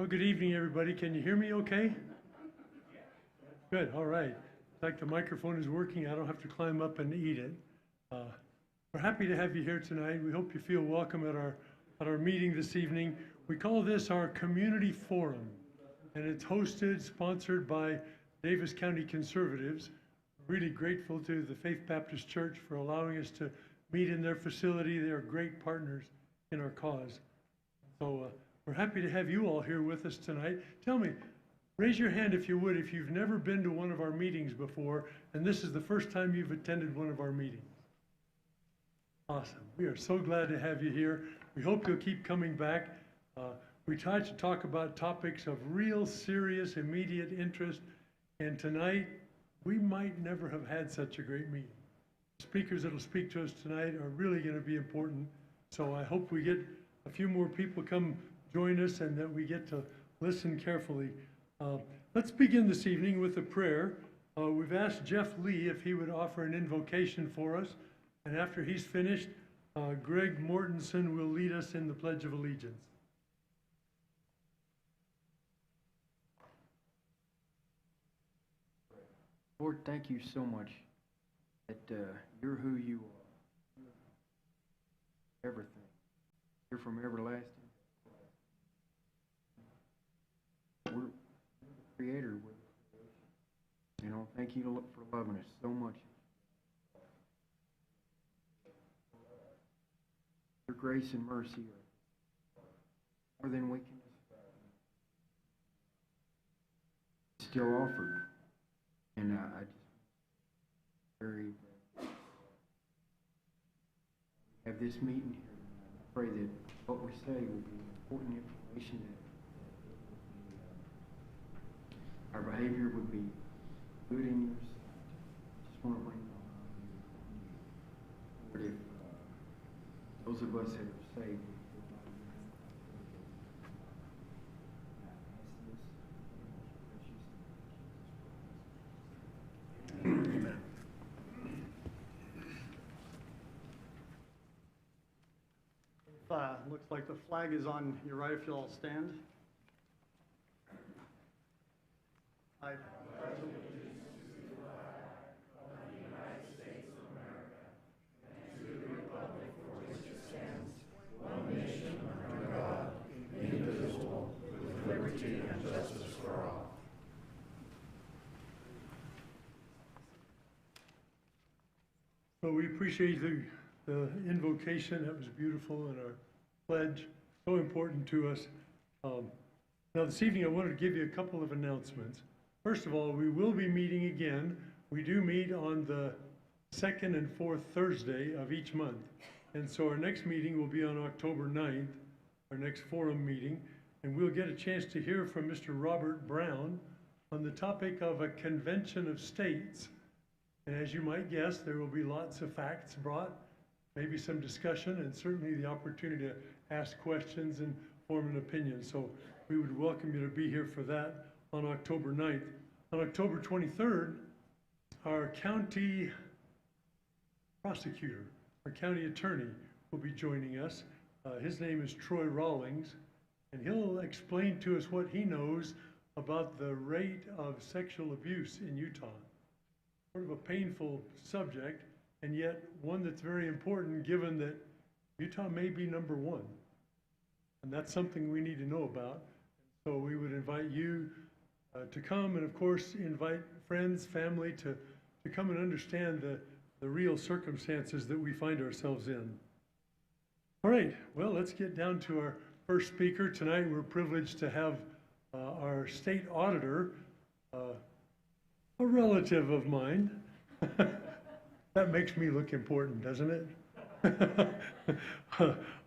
Well, good evening, everybody. Can you hear me okay? Good, all right. It's like the microphone is working. I don't have to climb up and eat it. We're happy to have you here tonight. We hope you feel welcome at our meeting this evening. We call this our community forum, and it's hosted, sponsored by Davis County Conservatives. We're really grateful to the Faith Baptist Church for allowing us to meet in their facility. They are great partners in our cause. So we're happy to have you all here with us tonight. Tell me, raise your hand if you would, if you've never been to one of our meetings before, and this is the first time you've attended one of our meetings. Awesome. We are so glad to have you here. We hope you'll keep coming back. We try to talk about topics of real serious, immediate interest, and tonight, we might never have had such a great meeting. The speakers that will speak to us tonight are really going to be important, so I hope we get a few more people come join us and that we get to listen carefully. Let's begin this evening with a prayer. We've asked Jeff Lee if he would offer an invocation for us, and after he's finished, Greg Mortensen will lead us in the Pledge of Allegiance. Lord, thank you so much that you're who you are. Everything. You're from everlasting. We're the creator. Thank you for loving us so much. Your grace and mercy are more than we can still offered. And I just very have this meeting here. I pray that what we say will be important information, that our behavior would be good in yours. Just want to bring Lord, if those of us that are saved, looks like the flag is on your right if you'll all stand. I pledge allegiance to the flag of the United States of America and to the republic for which it stands, one nation under God, indivisible, with liberty and justice for all. So we appreciate the invocation. That was beautiful, and our pledge, so important to us. Now this evening I wanted to give you a couple of announcements. First of all, we will be meeting again. We do meet on the second and fourth Thursday of each month. And so our next meeting will be on October 9th, our next forum meeting, and we'll get a chance to hear from Mr. Robert Brown on the topic of a convention of states. And as you might guess, there will be lots of facts brought, maybe some discussion, and certainly the opportunity to ask questions and form an opinion. So we would welcome you to be here for that on October 9th. On October 23rd, our county prosecutor, our county attorney, will be joining us. His name is Troy Rawlings, and he'll explain to us what he knows about the rate of sexual abuse in Utah. Sort of a painful subject, and yet one that's very important given that Utah may be number one. And that's something we need to know about. So we would invite you to come, and of course invite friends, family to come and understand the real circumstances that we find ourselves in. All right, well, let's get down to our first speaker. Tonight we're privileged to have our state auditor, a relative of mine. That makes me look important, doesn't it?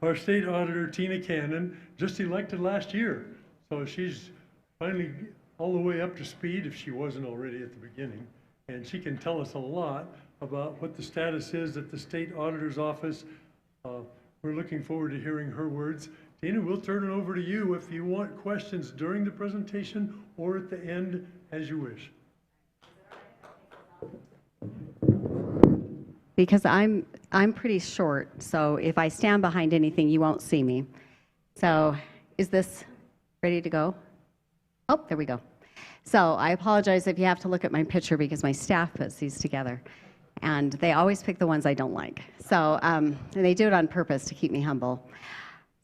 Our state auditor, Tina Cannon, just elected last year. So she's finally all the way up to speed, if she wasn't already at the beginning. And she can tell us a lot about what the status is at the state auditor's office. We're looking forward to hearing her words. Tina, we'll turn it over to you if you want questions during the presentation or at the end, as you wish. Because I'm pretty short, so if I stand behind anything, you won't see me. So is this ready to go? Oh, there we go. So I apologize if you have to look at my picture because my staff puts these together. And they always pick the ones I don't like. So they do it on purpose to keep me humble.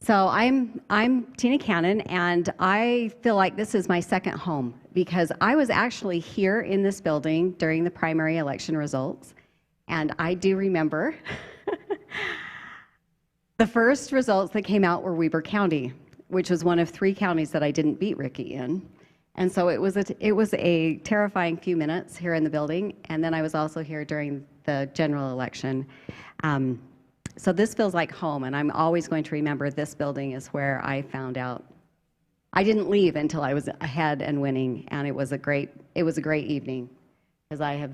So I'm Tina Cannon, and I feel like this is my second home because I was actually here in this building during the primary election results. And I do remember the first results that came out were Weber County, which was one of 3 counties that I didn't beat Ricky in. And so it was a terrifying few minutes here in the building, and then I was also here during the general election. So this feels like home, and I'm always going to remember this building is where I found out. I didn't leave until I was ahead and winning, and it was a great evening, because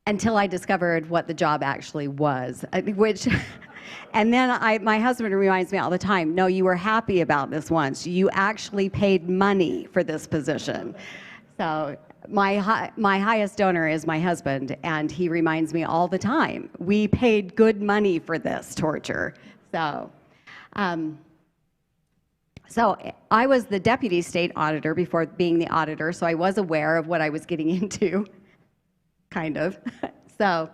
until I discovered what the job actually was, which. And then my husband reminds me all the time, no, you were happy about this once. You actually paid money for this position. So my highest donor is my husband, and he reminds me all the time, we paid good money for this torture. So I was the deputy state auditor before being the auditor, so I was aware of what I was getting into, kind of. So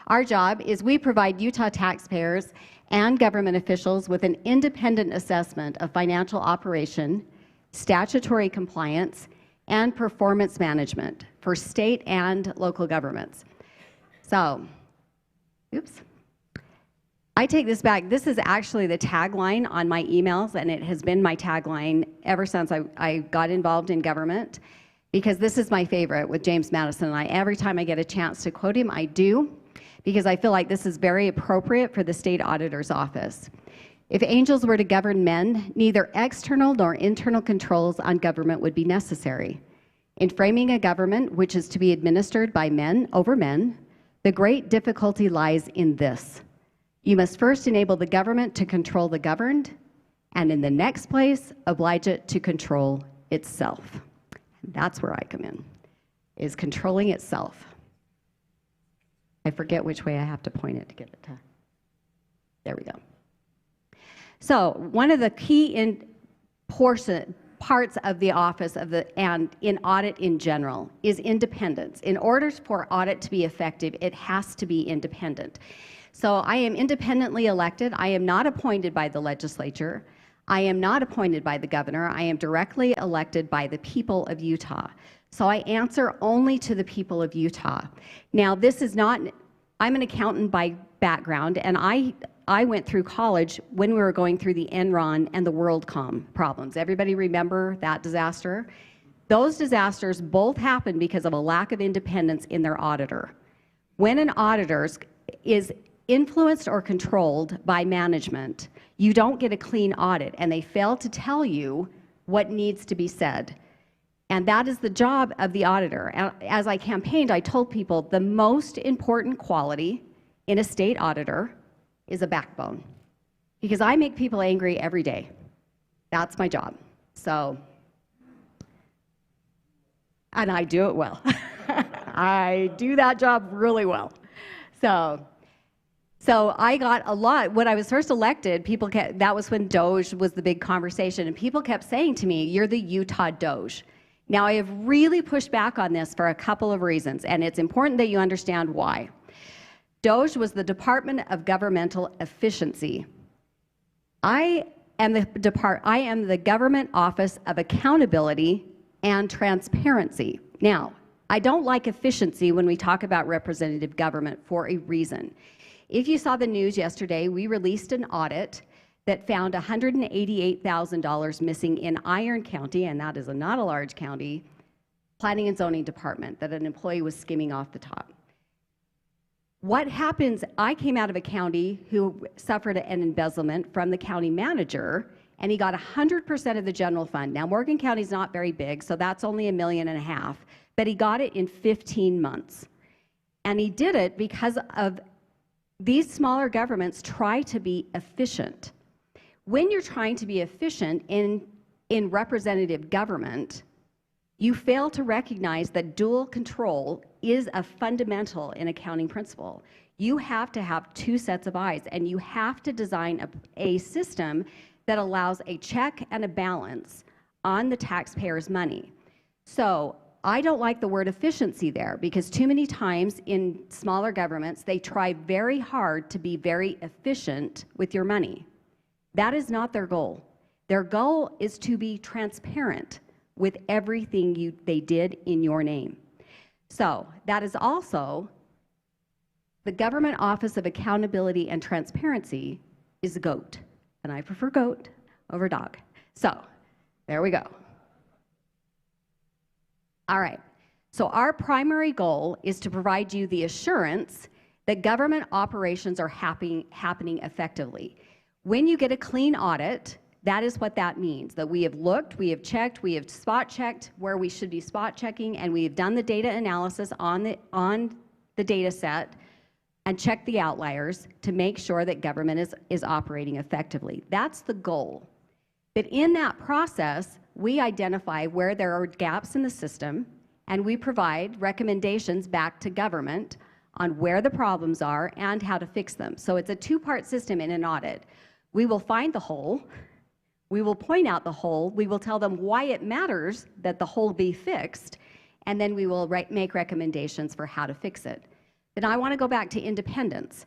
our job is we provide Utah taxpayers and government officials with an independent assessment of financial operation, statutory compliance, and performance management for state and local governments. So, oops. I take this back. This is actually the tagline on my emails, and it has been my tagline ever since I got involved in government, because this is my favorite with James Madison. And every time I get a chance to quote him, I do, because I feel like this is very appropriate for the state auditor's office. If angels were to govern men, neither external nor internal controls on government would be necessary. In framing a government which is to be administered by men over men, the great difficulty lies in this. You must first enable the government to control the governed, and in the next place, oblige it to control itself. That's where I come in, is controlling itself. I forget which way I have to point it to get it to. There we go. So one of the key parts of the office and in audit in general is independence. In order for audit to be effective, it has to be independent. So I am independently elected. I am not appointed by the legislature. I am not appointed by the governor. I am directly elected by the people of Utah. So I answer only to the people of Utah. Now, this is not, I'm an accountant by background, and I went through college when we were going through the Enron and the WorldCom problems. Everybody remember that disaster? Those disasters both happened because of a lack of independence in their auditor. When an auditor is influenced or controlled by management, you don't get a clean audit, and they fail to tell you what needs to be said. And that is the job of the auditor. As I campaigned, I told people the most important quality in a state auditor is a backbone, because I make people angry every day. That's my job. So, and I do it well. I do that job really well. So I got a lot. When I was first elected, that was when Doge was the big conversation, and people kept saying to me, "You're the Utah Doge." Now, I have really pushed back on this for a couple of reasons, and it's important that you understand why. Doge was the Department of Governmental Efficiency. I am the Government Office of Accountability and Transparency. Now, I don't like efficiency when we talk about representative government for a reason. If you saw the news yesterday, we released an audit that found $188,000 missing in Iron County, and that is not a large county, Planning and Zoning Department, that an employee was skimming off the top. What happens, I came out of a county who suffered an embezzlement from the county manager, and he got 100% of the general fund. Now, Morgan County is not very big, so that's only $1.5 million, but he got it in 15 months. And he did it because of these smaller governments try to be efficient. When you're trying to be efficient in representative government, you fail to recognize that dual control is a fundamental in accounting principle. You have to have two sets of eyes, and you have to design a system that allows a check and a balance on the taxpayers' money. So I don't like the word efficiency there, because too many times in smaller governments, they try very hard to be very efficient with your money. That is not their goal. Their goal is to be transparent with everything they did in your name. So that is also the Government Office of Accountability and Transparency is GOAT, and I prefer GOAT over dog. So there we go. All right, so our primary goal is to provide you the assurance that government operations are happening effectively. When you get a clean audit, that is what that means, that we have looked, we have checked, we have spot checked where we should be spot checking, and we have done the data analysis on the data set and checked the outliers to make sure that government is operating effectively. That's the goal. But in that process, we identify where there are gaps in the system, and we provide recommendations back to government on where the problems are and how to fix them. So it's a two-part system in an audit. We will find the hole, we will point out the hole, we will tell them why it matters that the hole be fixed, and then we will make recommendations for how to fix it. But I want to go back to independence.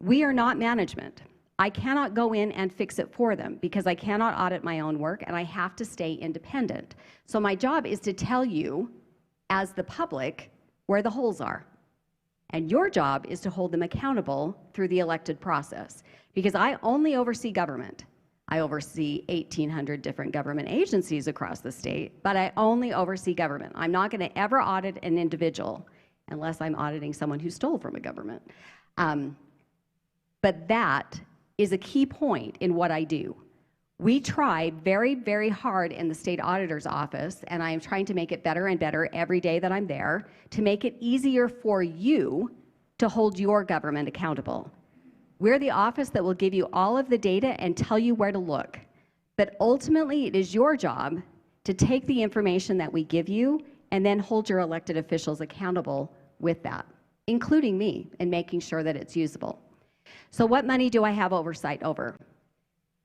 We are not management. I cannot go in and fix it for them because I cannot audit my own work, and I have to stay independent. So my job is to tell you, as the public, where the holes are. And your job is to hold them accountable through the elected process, because I only oversee government. I oversee 1,800 different government agencies across the state, but I only oversee government. I'm not going to ever audit an individual unless I'm auditing someone who stole from a government. But that is a key point in what I do. We try very, very hard in the state auditor's office, and I am trying to make it better and better every day that I'm there, to make it easier for you to hold your government accountable. We're the office that will give you all of the data and tell you where to look. But ultimately, it is your job to take the information that we give you and then hold your elected officials accountable with that, including me, in making sure that it's usable. So what money do I have oversight over?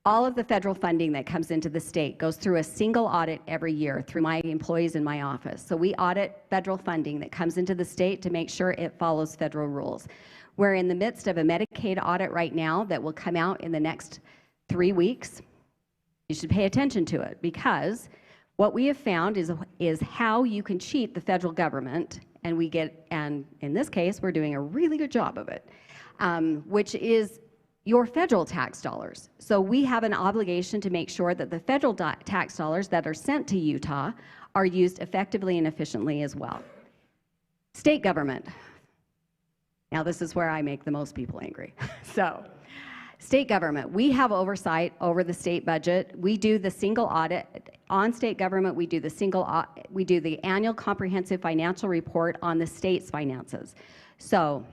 All of the federal funding that comes into the state goes through a single audit every year through my employees in my office. So we audit federal funding that comes into the state to make sure it follows federal rules. We're in the midst of a Medicaid audit right now that will come out in the next 3 weeks. You should pay attention to it, because what we have found is how you can cheat the federal government, and in this case, we're doing a really good job of it, which is your federal tax dollars. So we have an obligation to make sure that the federal tax dollars that are sent to Utah are used effectively and efficiently as well. State government. Now this is where I make the most people angry. So, state government, we have oversight over the state budget. We do the single audit on state government. We do the annual comprehensive financial report on the state's finances. So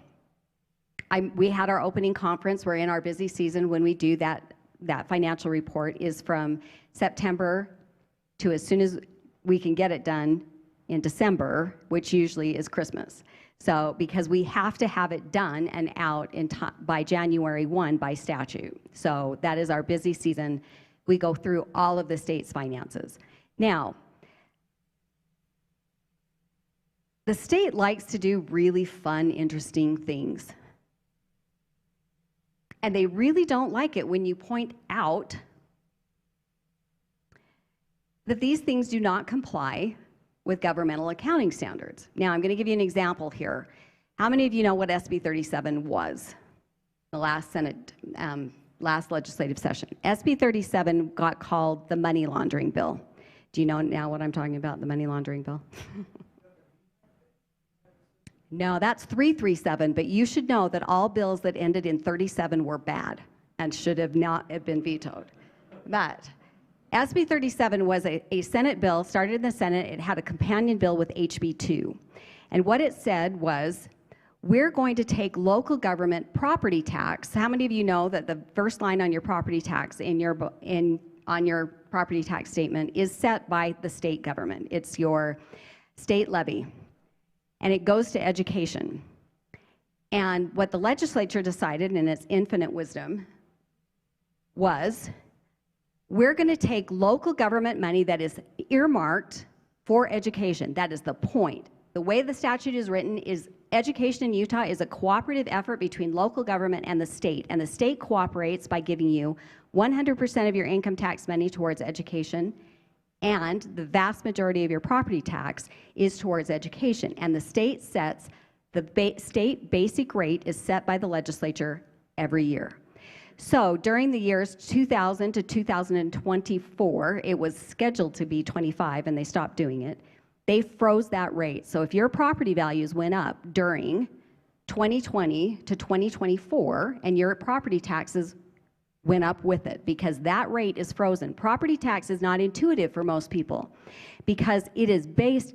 we had our opening conference. We're in our busy season when we do that financial report is from September to as soon as we can get it done in December, which usually is Christmas. So because we have to have it done and out by January 1 by statute. So that is our busy season. We go through all of the state's finances. Now, the state likes to do really fun, interesting things. And they really don't like it when you point out that these things do not comply with governmental accounting standards. Now, I'm going to give you an example here. How many of you know what SB 37 was? The last Senate, last legislative session. SB 37 got called the money laundering bill. Do you know now what I'm talking about, the money laundering bill? No, that's 337, but you should know that all bills that ended in 37 were bad and should have not have been vetoed. But SB 37 was a Senate bill, started in the Senate. It had a companion bill with HB 2. And what it said was, we're going to take local government property tax. How many of you know that the first line on your property tax on your property tax statement is set by the state government? It's your state levy, and it goes to education. And what the legislature decided in its infinite wisdom was, we're going to take local government money that is earmarked for education. That is the point. The way the statute is written is education in Utah is a cooperative effort between local government and the state cooperates by giving you 100% of your income tax money towards education, and the vast majority of your property tax is towards education. And the state sets, the state basic rate is set by the legislature every year. So during the years 2000 to 2024, it was scheduled to be 25 and they stopped doing it. They froze that rate. So if your property values went up during 2020 to 2024 and your property taxes went up with it, because that rate is frozen. Property tax is not intuitive for most people because it is based,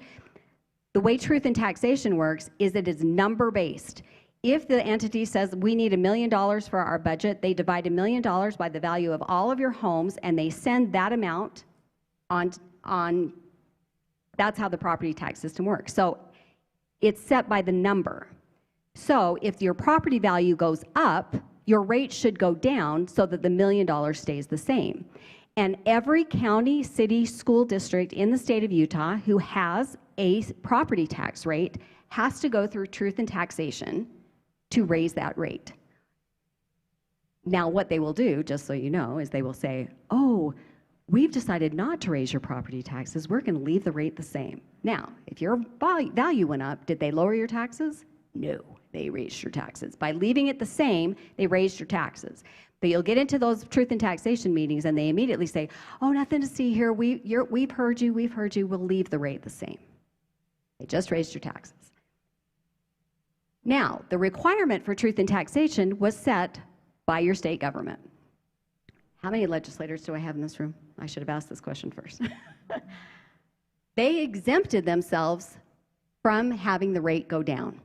the way truth in taxation works is it is number based. If the entity says we need $1 million for our budget, they divide $1 million by the value of all of your homes and they send that amount on that's how the property tax system works. So it's set by the number. So if your property value goes up, your rate should go down so that the $1 million stays the same. And every county, city, school district in the state of Utah who has a property tax rate has to go through truth in taxation to raise that rate. Now what they will do, just so you know, is they will say, oh, we've decided not to raise your property taxes. We're going to leave the rate the same. Now, if your value went up, did they lower your taxes? No, they raised your taxes. By leaving it the same, they raised your taxes. But you'll get into those truth and taxation meetings and they immediately say, oh, nothing to see here. We've heard you. We'll leave the rate the same. They just raised your taxes. Now, the requirement for truth in taxation was set by your state government. How many legislators do I have in this room? I should have asked this question first. They exempted themselves from having the rate go down.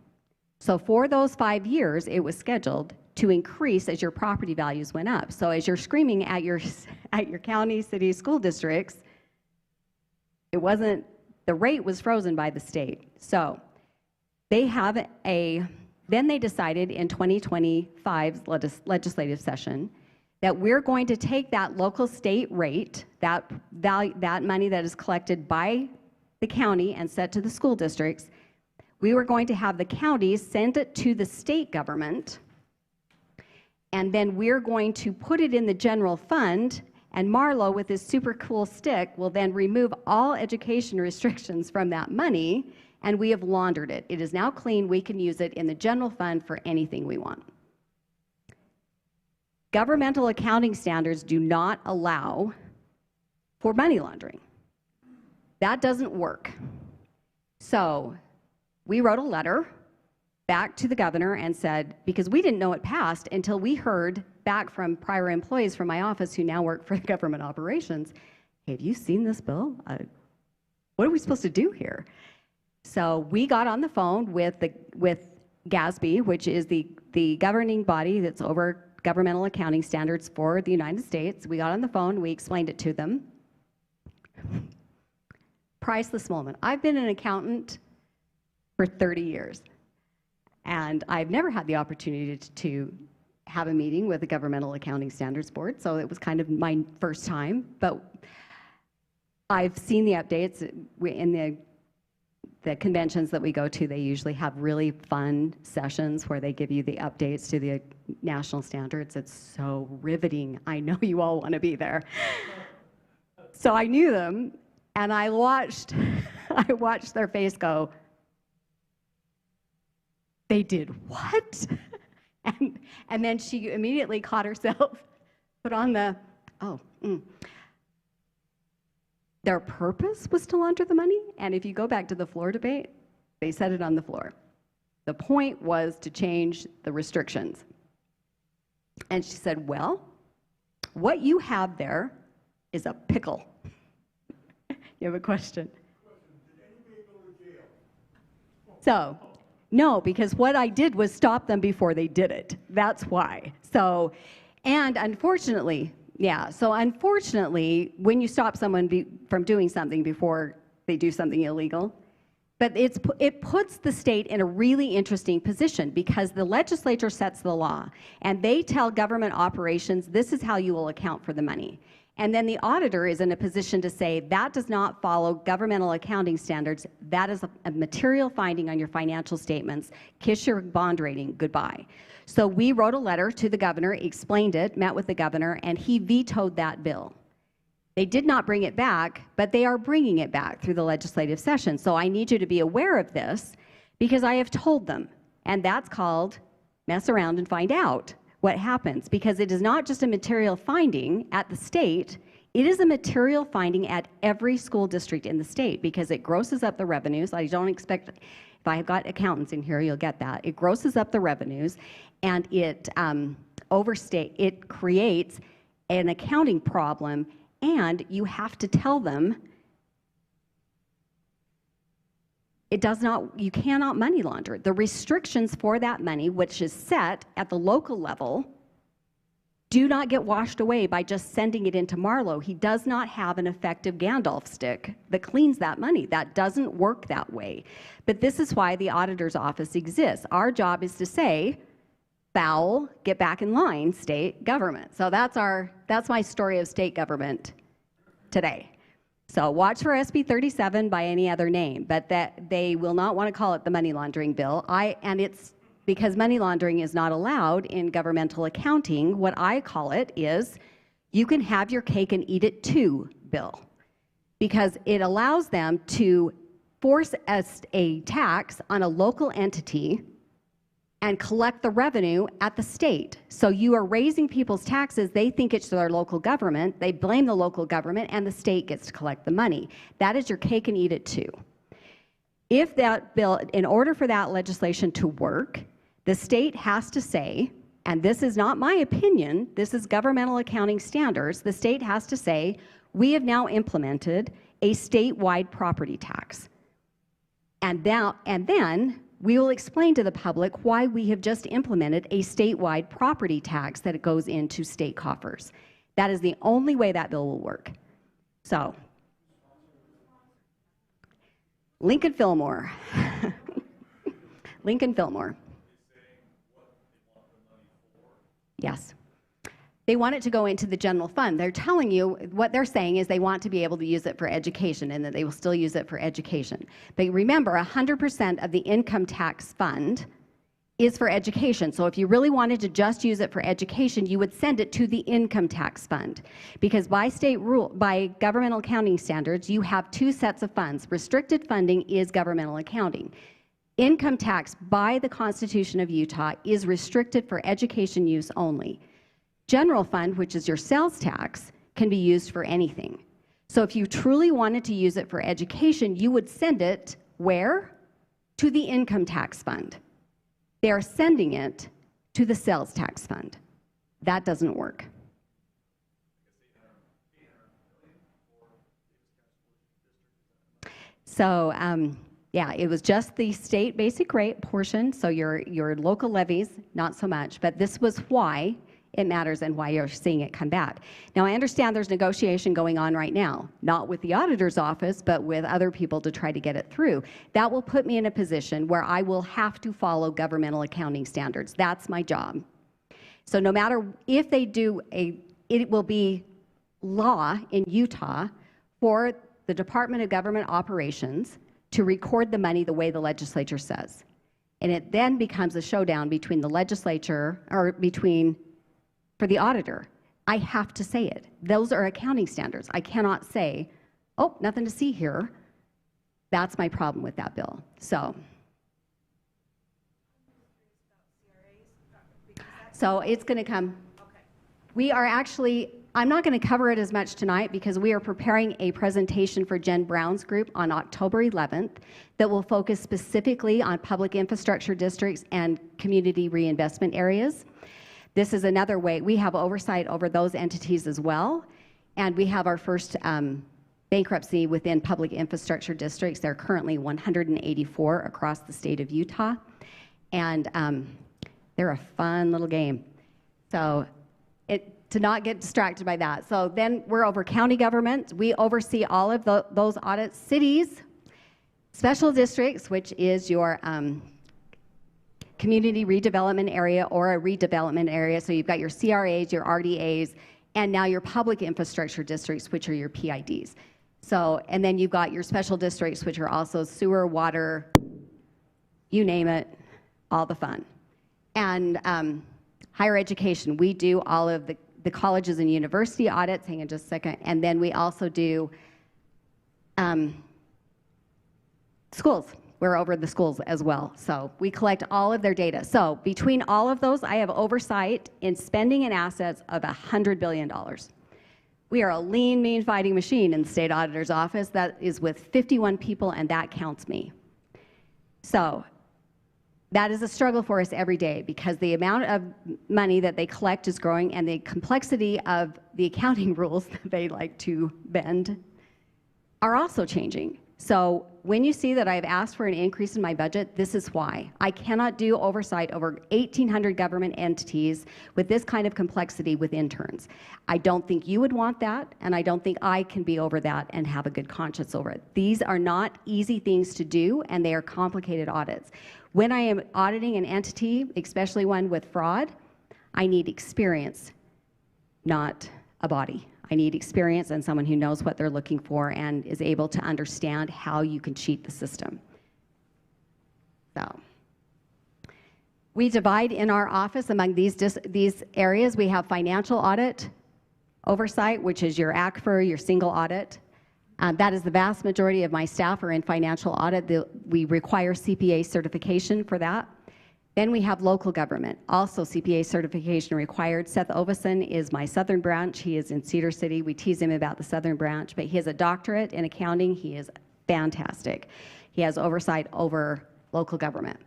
So for those 5 years, it was scheduled to increase as your property values went up. So as you're screaming at your county, city, school districts, it wasn't, the rate was frozen by the state. So they have then they decided in 2025's legislative session that we're going to take that local state rate, that money that is collected by the county and set to the school districts, we were going to have the counties send it to the state government, and then we're going to put it in the general fund, and Marlo, with his super cool stick, will then remove all education restrictions from that money, and we have laundered it. It is now clean. We can use it in the general fund for anything we want. Governmental accounting standards do not allow for money laundering. That doesn't work. So we wrote a letter back to the governor and said, because we didn't know it passed until we heard back from prior employees from my office who now work for government operations, hey, have you seen this bill? What are we supposed to do here? So we got on the phone with GASB, which is the governing body that's over governmental accounting standards for the United States. We got on the phone, we explained it to them. Priceless moment. I've been an accountant for 30 years, and I've never had the opportunity to have a meeting with the Governmental Accounting Standards Board, so it was kind of my first time, but I've seen the updates in the conventions that we go to. They usually have really fun sessions where they give you the updates to the national standards. It's so riveting. I know you all want to be there. So I knew them, and I watched their face go, they did what? And then she immediately caught herself, put on the, Their purpose was to launder the money, and if you go back to the floor debate, they said it on the floor. The point was to change the restrictions. And she said, well, what you have there is a pickle. You have a question? Did anybody go to jail? So, no, because what I did was stop them before they did it. That's why. So, and unfortunately, when you stop someone from doing something before they do something illegal, but it puts the state in a really interesting position because the legislature sets the law and they tell government operations, this is how you will account for the money. And then the auditor is in a position to say, that does not follow governmental accounting standards. That is a material finding on your financial statements. Kiss your bond rating, goodbye. So we wrote a letter to the governor, explained it, met with the governor, and he vetoed that bill. They did not bring it back, but they are bringing it back through the legislative session. So I need you to be aware of this because I have told them, and that's called mess around and find out what happens, because it is not just a material finding at the state, it is a material finding at every school district in the state because it grosses up the revenues. I don't expect, if I have got accountants in here, you'll get that. It grosses up the revenues and it it creates an accounting problem, and you have to tell them you cannot money launder. The restrictions for that money, which is set at the local level, do not get washed away by just sending it into Marlowe. He does not have an effective Gandalf stick that cleans that money. That doesn't work that way. But this is why the auditor's office exists. Our job is to say, foul, get back in line, state government. So that's my story of state government today. So watch for SB 37 by any other name, but that they will not want to call it the money laundering bill. And it's because money laundering is not allowed in governmental accounting. What I call it is you can have your cake and eat it too bill, because it allows them to force a tax on a local entity and collect the revenue at the state. So you are raising people's taxes. They think it's their local government. They blame the local government, and the state gets to collect the money. That is your cake and eat it too. If that bill, in order for that legislation to work, the state has to say, and this is not my opinion, this is governmental accounting standards, the state has to say, we have now implemented a statewide property tax. And then we will explain to the public why we have just implemented a statewide property tax that goes into state coffers. That is the only way that bill will work. So, Lincoln Fillmore. Lincoln Fillmore. Yes. They want it to go into the general fund. They're telling you, what they're saying is they want to be able to use it for education, and that they will still use it for education. But remember, 100% of the income tax fund is for education. So if you really wanted to just use it for education, you would send it to the income tax fund. Because by state rule, by governmental accounting standards, you have two sets of funds. Restricted funding is governmental accounting. Income tax by the Constitution of Utah is restricted for education use only. General fund, which is your sales tax, can be used for anything. So if you truly wanted to use it for education, you would send it where? To the income tax fund. They are sending it to the sales tax fund. That doesn't work. So, yeah, it was just the state basic rate portion, so your local levies, not so much, but this was why it matters and why you're seeing it come back. Now, I understand there's negotiation going on right now, not with the auditor's office, but with other people to try to get it through. That will put me in a position where I will have to follow governmental accounting standards. That's my job. So no matter if they do it will be law in Utah for the Department of Government Operations to record the money the way the legislature says. And it then becomes a showdown between the legislature, or for the auditor. I have to say it. Those are accounting standards. I cannot say, oh, nothing to see here. That's my problem with that bill. So it's going to come. We are actually, I'm not going to cover it as much tonight because we are preparing a presentation for Jen Brown's group on October 11th that will focus specifically on public infrastructure districts and community reinvestment areas. This is another way. We have oversight over those entities as well, and we have our first bankruptcy within public infrastructure districts. There are currently 184 across the state of Utah, and they're a fun little game. So to not get distracted by that. So then we're over county government. We oversee all of those audits. Cities, special districts, which is your community redevelopment area or a redevelopment area. So you've got your CRAs, your RDAs, and now your public infrastructure districts, which are your PIDs. So, and then you've got your special districts, which are also sewer, water, you name it, all the fun. And higher education, we do all of the colleges and university audits, hang on just a second, and then we also do schools. We're over the schools as well. So we collect all of their data. So between all of those, I have oversight in spending and assets of $100 billion. We are a lean, mean fighting machine in the state auditor's office. That is with 51 people, and that counts me. So that is a struggle for us every day because the amount of money that they collect is growing, and the complexity of the accounting rules that they like to bend are also changing. So when you see that I've asked for an increase in my budget, this is why. I cannot do oversight over 1,800 government entities with this kind of complexity with interns. I don't think you would want that, and I don't think I can be over that and have a good conscience over it. These are not easy things to do, and they are complicated audits. When I am auditing an entity, especially one with fraud, I need experience, not a body. I need experience and someone who knows what they're looking for and is able to understand how you can cheat the system. So we divide in our office among these areas. We have financial audit oversight, which is your ACFR, your single audit. That is the vast majority of my staff are in financial audit. We require CPA certification for that. Then we have local government, also CPA certification required. Seth Ovison is my southern branch. He is in Cedar City. We tease him about the southern branch, but he has a doctorate in accounting. He is fantastic. He has oversight over local government.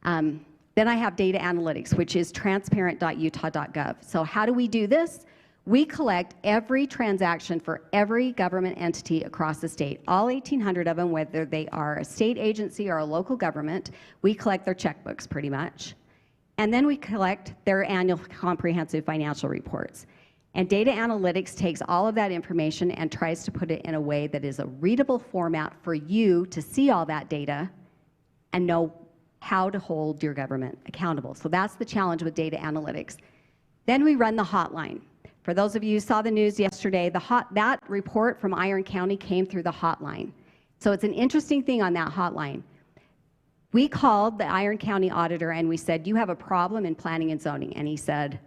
Then I have data analytics, which is transparent.utah.gov. So how do we do this? We collect every transaction for every government entity across the state, all 1,800 of them, whether they are a state agency or a local government. We collect their checkbooks pretty much. And then we collect their annual comprehensive financial reports. And data analytics takes all of that information and tries to put it in a way that is a readable format for you to see all that data and know how to hold your government accountable. So that's the challenge with data analytics. Then we run the hotline. For those of you who saw the news yesterday, that report from Iron County came through the hotline. So it's an interesting thing on that hotline. We called the Iron County auditor and we said, you have a problem in planning and zoning. And he said,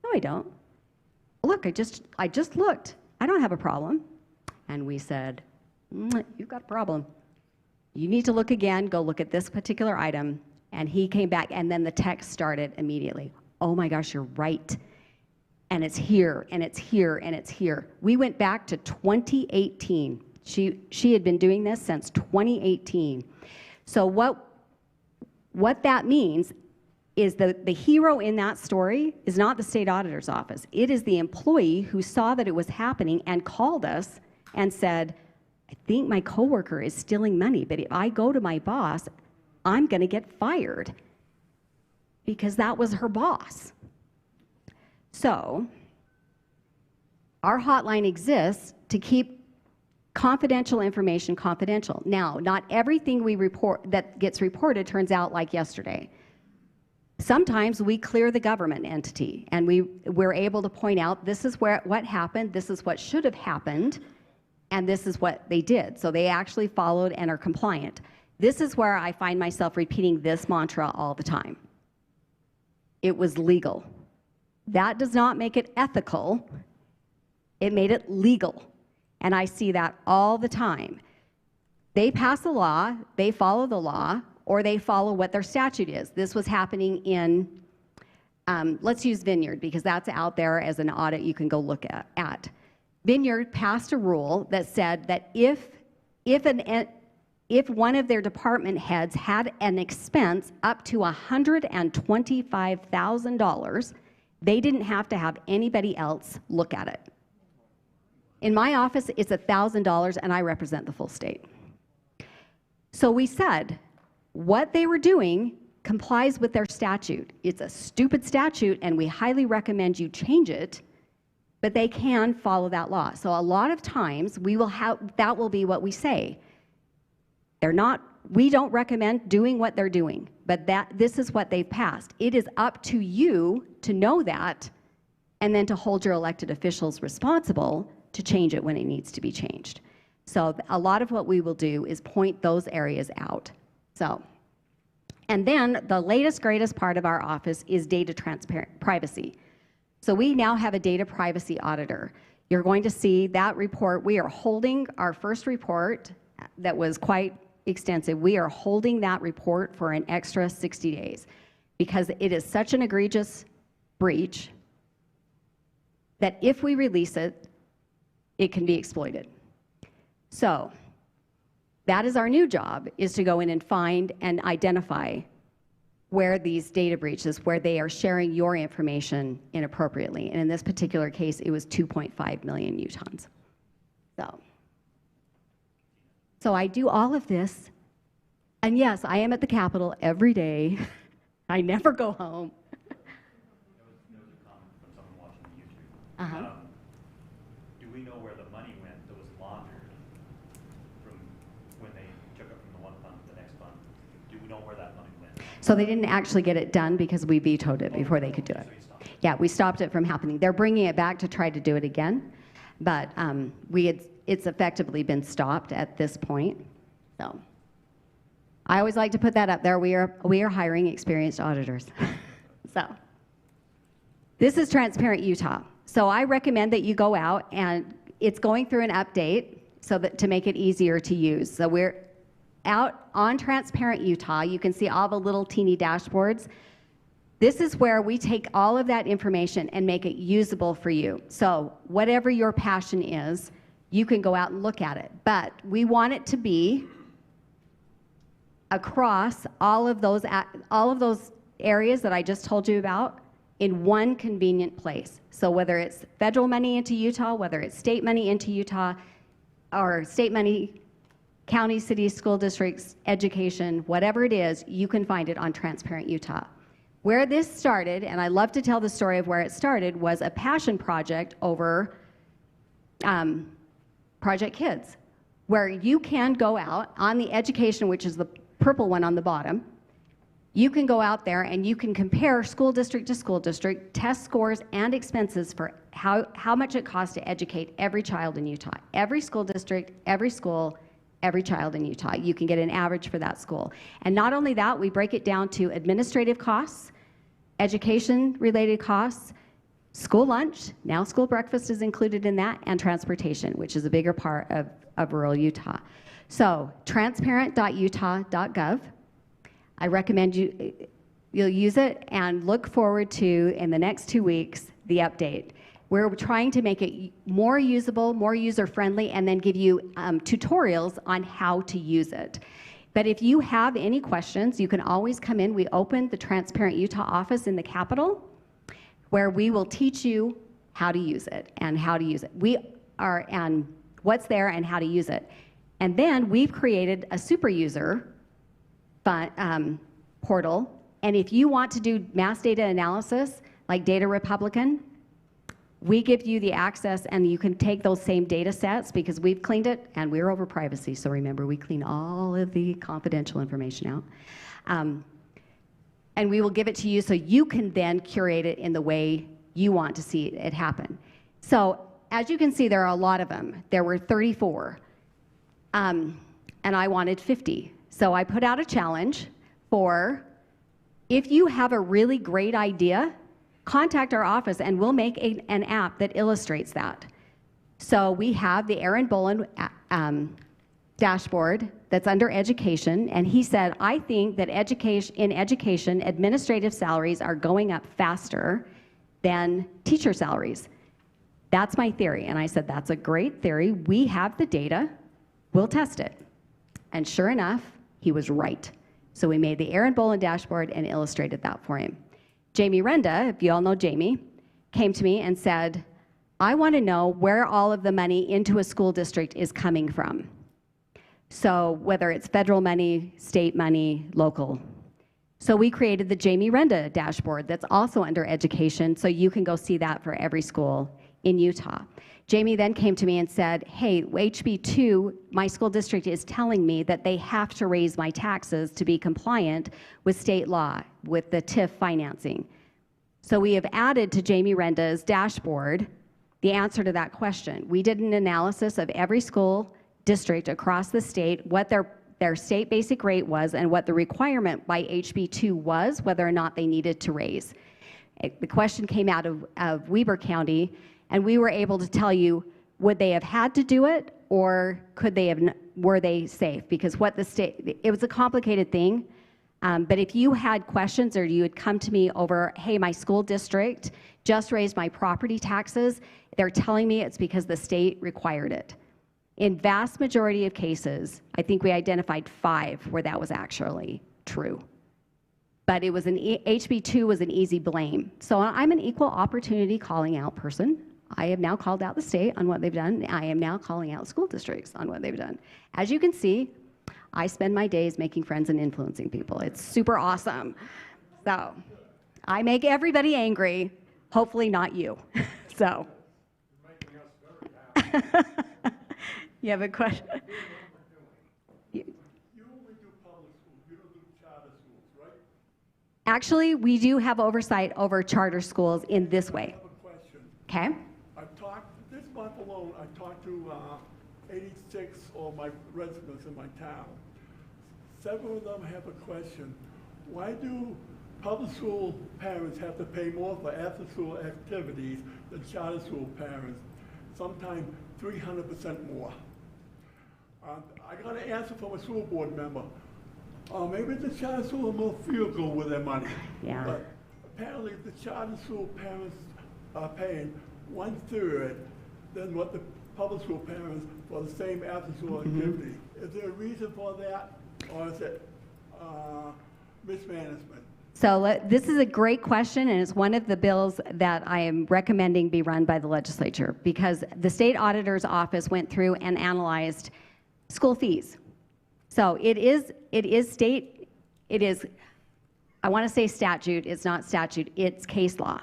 no, I don't. Look, I just looked. I don't have a problem. And we said, you've got a problem. You need to look again. Go look at this particular item. And he came back, and then the text started immediately. Oh my gosh, you're right. And it's here, and it's here, and it's here. We went back to 2018. She had been doing this since 2018. So what that means is that the hero in that story is not the state auditor's office. It is the employee who saw that it was happening and called us and said, I think my coworker is stealing money, but if I go to my boss, I'm going to get fired, because that was her boss. So our hotline exists to keep confidential information confidential. Now, not everything we report that gets reported turns out like yesterday. Sometimes we clear the government entity, and we're able to point out this is what happened, this is what should have happened, and this is what they did. So they actually followed and are compliant. This is where I find myself repeating this mantra all the time. It was legal. That does not make it ethical. It made it legal. And I see that all the time. They pass a law, they follow the law, or they follow what their statute is. This was happening in, let's use Vineyard, because that's out there as an audit you can go look at. Vineyard passed a rule that said that if one of their department heads had an expense up to $125,000, they didn't have to have anybody else look at it. In my office, it's $1,000, and I represent the full state. So we said, what they were doing complies with their statute. It's a stupid statute, and we highly recommend you change it, but they can follow that law. So a lot of times, that will be what we say. We don't recommend doing what they're doing, but this is what they've passed. It is up to you to know that and then to hold your elected officials responsible to change it when it needs to be changed. So a lot of what we will do is point those areas out. So, and then the latest, greatest part of our office is data privacy. So we now have a data privacy auditor. You're going to see that report. We are holding our first report that was quite extensive. We are holding that report for an extra 60 days because it is such an egregious breach that if we release it, it can be exploited. So that is our new job, is to go in and find and identify where these data breaches, where they are sharing your information inappropriately. And in this particular case, it was 2.5 million Utahns. So I do all of this. And yes, I am at the Capitol every day. I never go home. There was a comment from someone watching YouTube. Do we know where the money went that was laundered from when they took it from the one fund to the next fund? Do we know where that money went? So they didn't actually get it done because we vetoed it before they could do it. So you stopped it. Yeah, we stopped it from happening. They're bringing it back to try to do it again, but it's effectively been stopped at this point. So I always like to put that up there. We are hiring experienced auditors. So this is Transparent Utah. So I recommend that you go out, and it's going through an update so that to make it easier to use. So we're out on Transparent Utah. You can see all the little teeny dashboards. This is where we take all of that information and make it usable for you. So whatever your passion is, you can go out and look at it. But we want it to be across all of those areas that I just told you about in one convenient place. So whether it's federal money into Utah, whether it's state money into Utah, or state money, county, cities, school districts, education, whatever it is, you can find it on Transparent Utah. Where this started, and I love to tell the story of where it started, was a passion project over Project Kids, where you can go out on the education, which is the purple one on the bottom. You can go out there and you can compare school district to school district, test scores and expenses for how much it costs to educate every child in Utah. Every school district, every school, every child in Utah. You can get an average for that school. And not only that, we break it down to administrative costs, education-related costs, school lunch, now school breakfast is included in that, and transportation, which is a bigger part of rural Utah. So transparent.utah.gov. I recommend you'll use it and look forward to, in the next 2 weeks, the update. We're trying to make it more usable, more user-friendly, and then give you tutorials on how to use it. But if you have any questions, you can always come in. We opened the Transparent Utah office in the Capitol, where we will teach you how to use it and how to use it. And what's there and how to use it. And then we've created a super user portal. And if you want to do mass data analysis, like Data Republican, we give you the access, and you can take those same data sets, because we've cleaned it, and we're over privacy. So remember, we clean all of the confidential information out. And we will give it to you so you can then curate it in the way you want to see it happen. So as you can see, there are a lot of them. There were 34, and I wanted 50. So I put out a challenge for, if you have a really great idea, contact our office and we'll make an app that illustrates that. So we have the Aaron Bolin dashboard that's under education, and he said, I think that in education, administrative salaries are going up faster than teacher salaries. That's my theory. And I said, that's a great theory. We have the data. We'll test it. And sure enough, he was right. So we made the Aaron Bolin dashboard and illustrated that for him. Jamie Renda, if you all know Jamie, came to me and said, I want to know where all of the money into a school district is coming from. So whether it's federal money, state money, local. So we created the Jamie Renda dashboard that's also under education, so you can go see that for every school in Utah. Jamie then came to me and said, hey, HB2, my school district is telling me that they have to raise my taxes to be compliant with state law, with the TIF financing. So we have added to Jamie Renda's dashboard the answer to that question. We did an analysis of every school district across the state, what their state basic rate was and what the requirement by HB2 was, whether or not they needed to raise. The question came out of Weber County, and we were able to tell you, would they have had to do it, or could they have, were they safe? Because what the state, it was a complicated thing, but if you had questions or you had come to me over, hey, my school district just raised my property taxes, they're telling me it's because the state required it. In vast majority of cases, I think we identified 5 where that was actually true. But it was HB2 was an easy blame. So I'm an equal opportunity calling out person. I have now called out the state on what they've done. I am now calling out school districts on what they've done. As you can see, I spend my days making friends and influencing people. It's super awesome. So I make everybody angry, hopefully not you. So. You have a question? You only do public schools, you don't do charter schools, right? Actually, we do have oversight over charter schools in this way. I have a question. Okay? I've talked, this month alone, I've talked to 86 of my residents in my town. Several of them have a question. Why do public school parents have to pay more for after-school activities than charter school parents? Sometimes 300% more. I got an answer from a school board member. Maybe the charter school will feel good with their money. Yeah. But apparently the charter school parents are paying 1/3 than what the public school parents for the same after-school activity. Is there a reason for that, or is it mismanagement? So this is a great question, and it's one of the bills that I am recommending be run by the legislature, because the state auditor's office went through and analyzed school fees. So it is I want to say statute, it's not statute, it's case law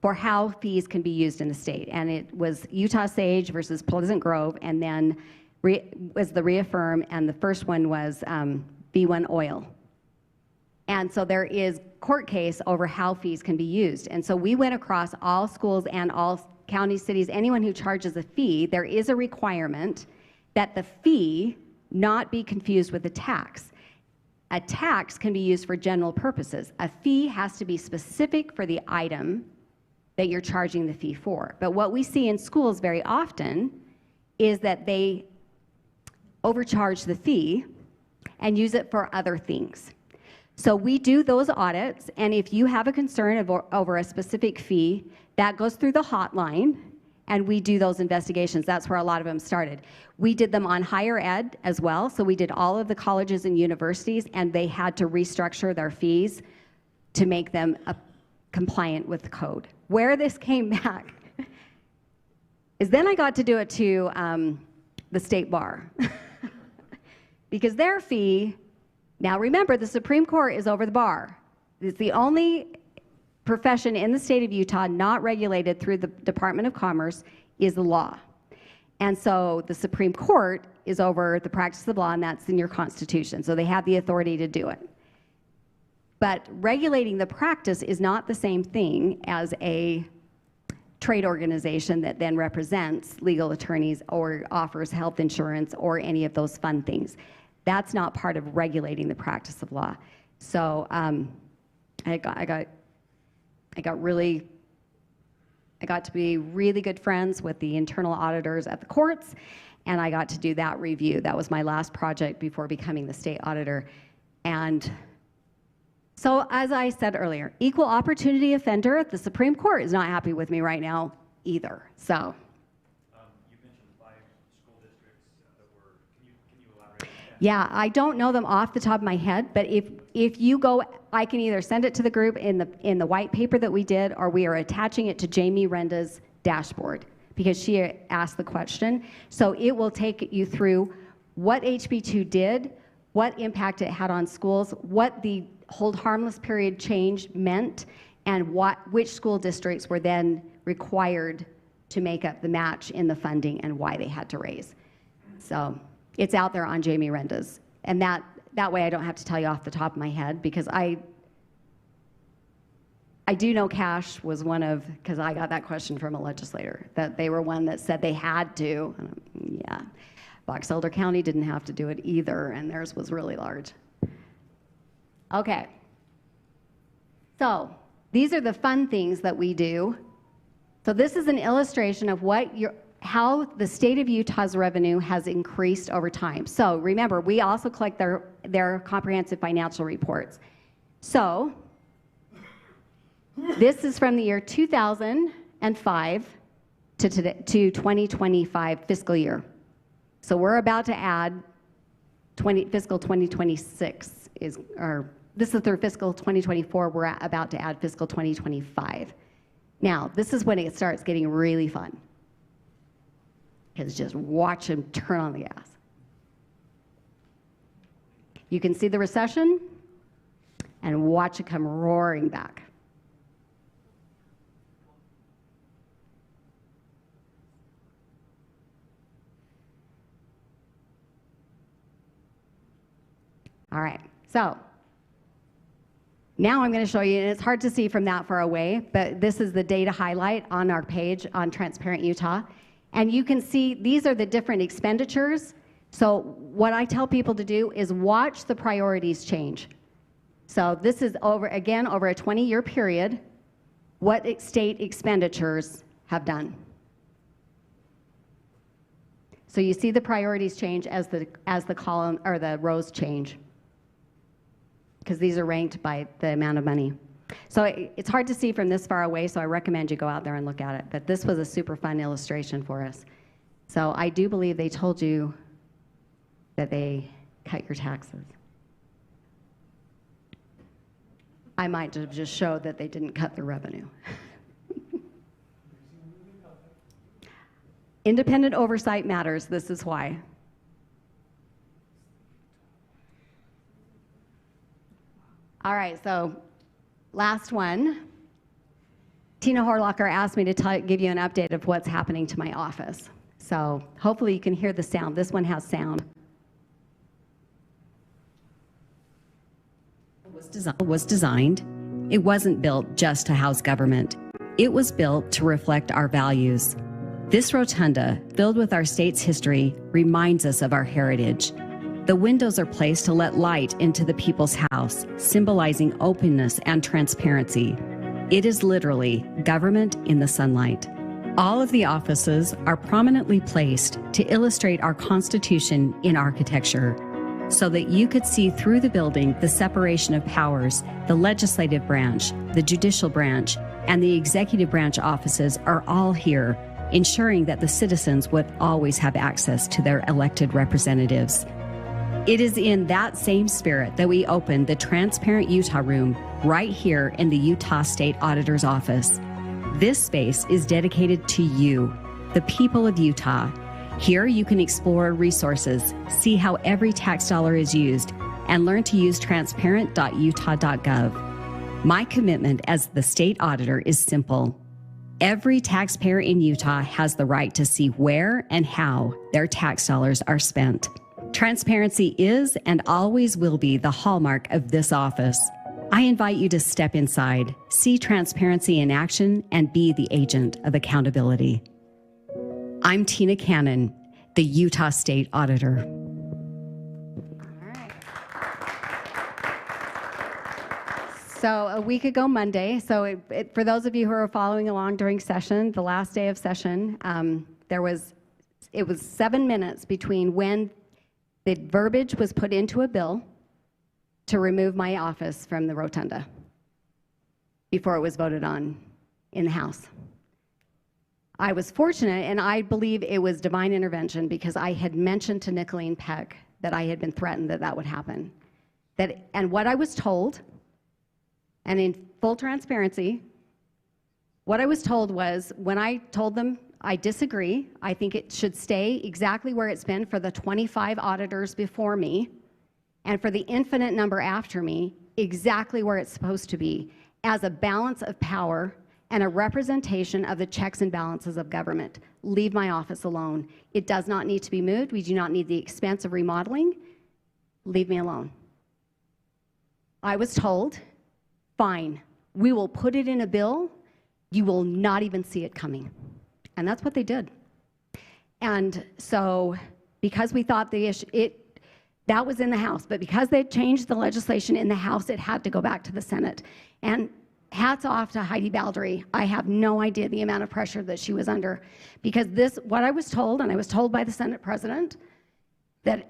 for how fees can be used in the state. And it was Utah Sage versus Pleasant Grove, and then was the reaffirm, and the first one was B1 Oil. And so there is court case over how fees can be used. And so we went across all schools and all counties, cities, anyone who charges a fee, there is a requirement that the fee not be confused with a tax. A tax can be used for general purposes. A fee has to be specific for the item that you're charging the fee for. But what we see in schools very often is that they overcharge the fee and use it for other things. So we do those audits, and if you have a concern over a specific fee, that goes through the hotline, and we do those investigations. That's where a lot of them started. We did them on higher ed as well, so we did all of the colleges and universities, and they had to restructure their fees to make them compliant with the code. Where this came back is then I got to do it to the state bar. Because their fee, now remember, the Supreme Court is over the bar. It's the only profession in the state of Utah not regulated through the Department of Commerce is the law. And so the Supreme Court is over the practice of law, and that's in your Constitution. So they have the authority to do it. But regulating the practice is not the same thing as a trade organization that then represents legal attorneys or offers health insurance or any of those fun things. That's not part of regulating the practice of law. So I got to be really good friends with the internal auditors at the courts, and I got to do that review. That was my last project before becoming the state auditor. And so, as I said earlier, equal opportunity offender, the Supreme Court is not happy with me right now either. So. You mentioned 5 school districts that were, can you elaborate on that? Yeah, I don't know them off the top of my head, but if you go, I can either send it to the group in the white paper that we did, or we are attaching it to Jamie Renda's dashboard, because she asked the question. So it will take you through what HB2 did, what impact it had on schools, what the hold harmless period change meant, and which school districts were then required to make up the match in the funding and why they had to raise. So it's out there on Jamie Renda's. And that way I don't have to tell you off the top of my head, because I I do know cash was one of, because I got that question from a legislator, that they were one that said they had to. Yeah. Box Elder County didn't have to do it either, and theirs was really large. Okay. So these are the fun things that we do. So this is an illustration of how the state of Utah's revenue has increased over time. So remember, we also collect their comprehensive financial reports. So this is from the year 2005 to 2025 fiscal year. So we're about to add fiscal 2026 this is the third fiscal 2024. We're about to add fiscal 2025. Now, this is when it starts getting really fun. Because just watch them turn on the gas. You can see the recession and watch it come roaring back. All right, so now I'm going to show you, and it's hard to see from that far away, but this is the data highlight on our page on Transparent Utah. And you can see these are the different expenditures. So what I tell people to do is watch the priorities change. So this is over a 20-year period, what state expenditures have done. So you see the priorities change as the column or the rows change, because these are ranked by the amount of money. So it's hard to see from this far away, so I recommend you go out there and look at it. But this was a super fun illustration for us. So I do believe they told you that they cut your taxes. I might have just showed that they didn't cut the revenue. Independent oversight matters. This is why. All right, so last one. Tina Horlocker asked me to give you an update of what's happening to my office. So hopefully you can hear the sound. This one has sound. Was designed. It wasn't built just to house government. It was built to reflect our values. This rotunda, filled with our state's history, reminds us of our heritage. The windows are placed to let light into the people's house, symbolizing openness and transparency. It is literally government in the sunlight. All of the offices are prominently placed to illustrate our Constitution in architecture, so that you could see through the building the separation of powers. The legislative branch, the judicial branch, and the executive branch offices are all here, ensuring that the citizens would always have access to their elected representatives. It is in that same spirit that we opened the Transparent Utah Room right here in the Utah State Auditor's office. This space is dedicated to you, the people of Utah. Here you can explore resources, see how every tax dollar is used, and learn to use transparent.utah.gov. My commitment as the state auditor is simple. Every taxpayer in Utah has the right to see where and how their tax dollars are spent. Transparency is and always will be the hallmark of this office. I invite you to step inside, see transparency in action, and be the agent of accountability. I'm Tina Cannon, the Utah State Auditor. All right. So a week ago Monday, so for those of you who are following along during session, the last day of session, it was 7 minutes between when the verbiage was put into a bill to remove my office from the rotunda before it was voted on in the House. I was fortunate, and I believe it was divine intervention, because I had mentioned to Nicolene Peck that I had been threatened that would happen. And what I was told, and in full transparency, what I was told was, when I told them I disagree, I think it should stay exactly where it's been for the 25 auditors before me, and for the infinite number after me, exactly where it's supposed to be, as a balance of power and a representation of the checks and balances of government. Leave my office alone. It does not need to be moved. We do not need the expense of remodeling. Leave me alone. I was told, fine, We will put it in a bill. You will not even see it coming. And that's what they did. And so because we thought that was in the House, but because they changed the legislation in the House, it had to go back to the Senate. And hats off to Heidi Baldry. I have no idea the amount of pressure that she was under, because what I was told, and I was told by the Senate president, that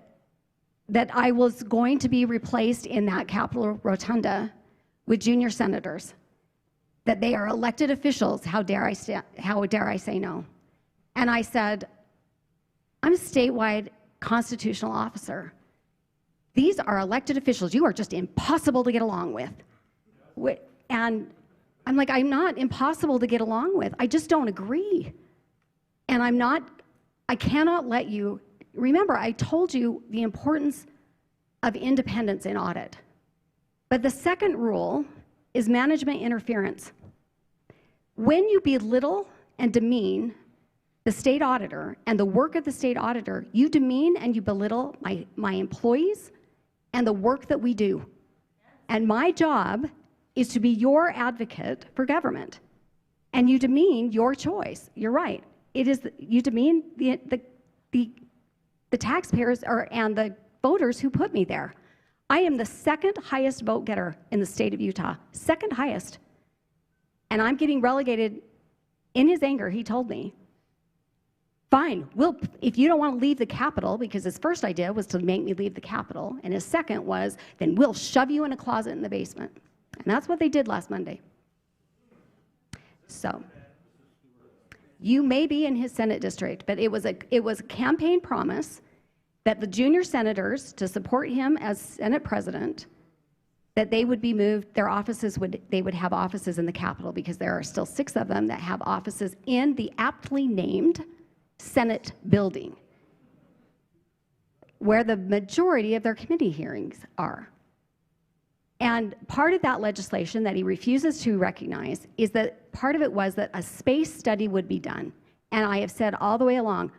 I was going to be replaced in that Capitol Rotunda with junior senators, that they are elected officials. How dare I say no? And I said, I'm a statewide constitutional officer. These are elected officials. You are just impossible to get along with. And I'm like, I'm not impossible to get along with. I just don't agree. And I cannot let you, remember, I told you the importance of independence in audit. But the second rule is management interference. When you belittle and demean the state auditor and the work of the state auditor, you demean and you belittle my employees and the work that we do. And my job is to be your advocate for government. And you demean your choice. You're right. You demean the taxpayers and the voters who put me there. I am the second highest vote getter in the state of Utah, second highest. And I'm getting relegated. In his anger, he told me, fine, if you don't want to leave the Capitol, because his first idea was to make me leave the Capitol, and his second was, then we'll shove you in a closet in the basement. And that's what they did last Monday. So you may be in his Senate district, but it was a campaign promise that the junior senators, to support him as Senate president, that they would be moved, they would have offices in the Capitol, because there are still 6 of them that have offices in the aptly named Senate building, where the majority of their committee hearings are. And part of that legislation that he refuses to recognize is that part of it was that a space study would be done. And I have said all the way along,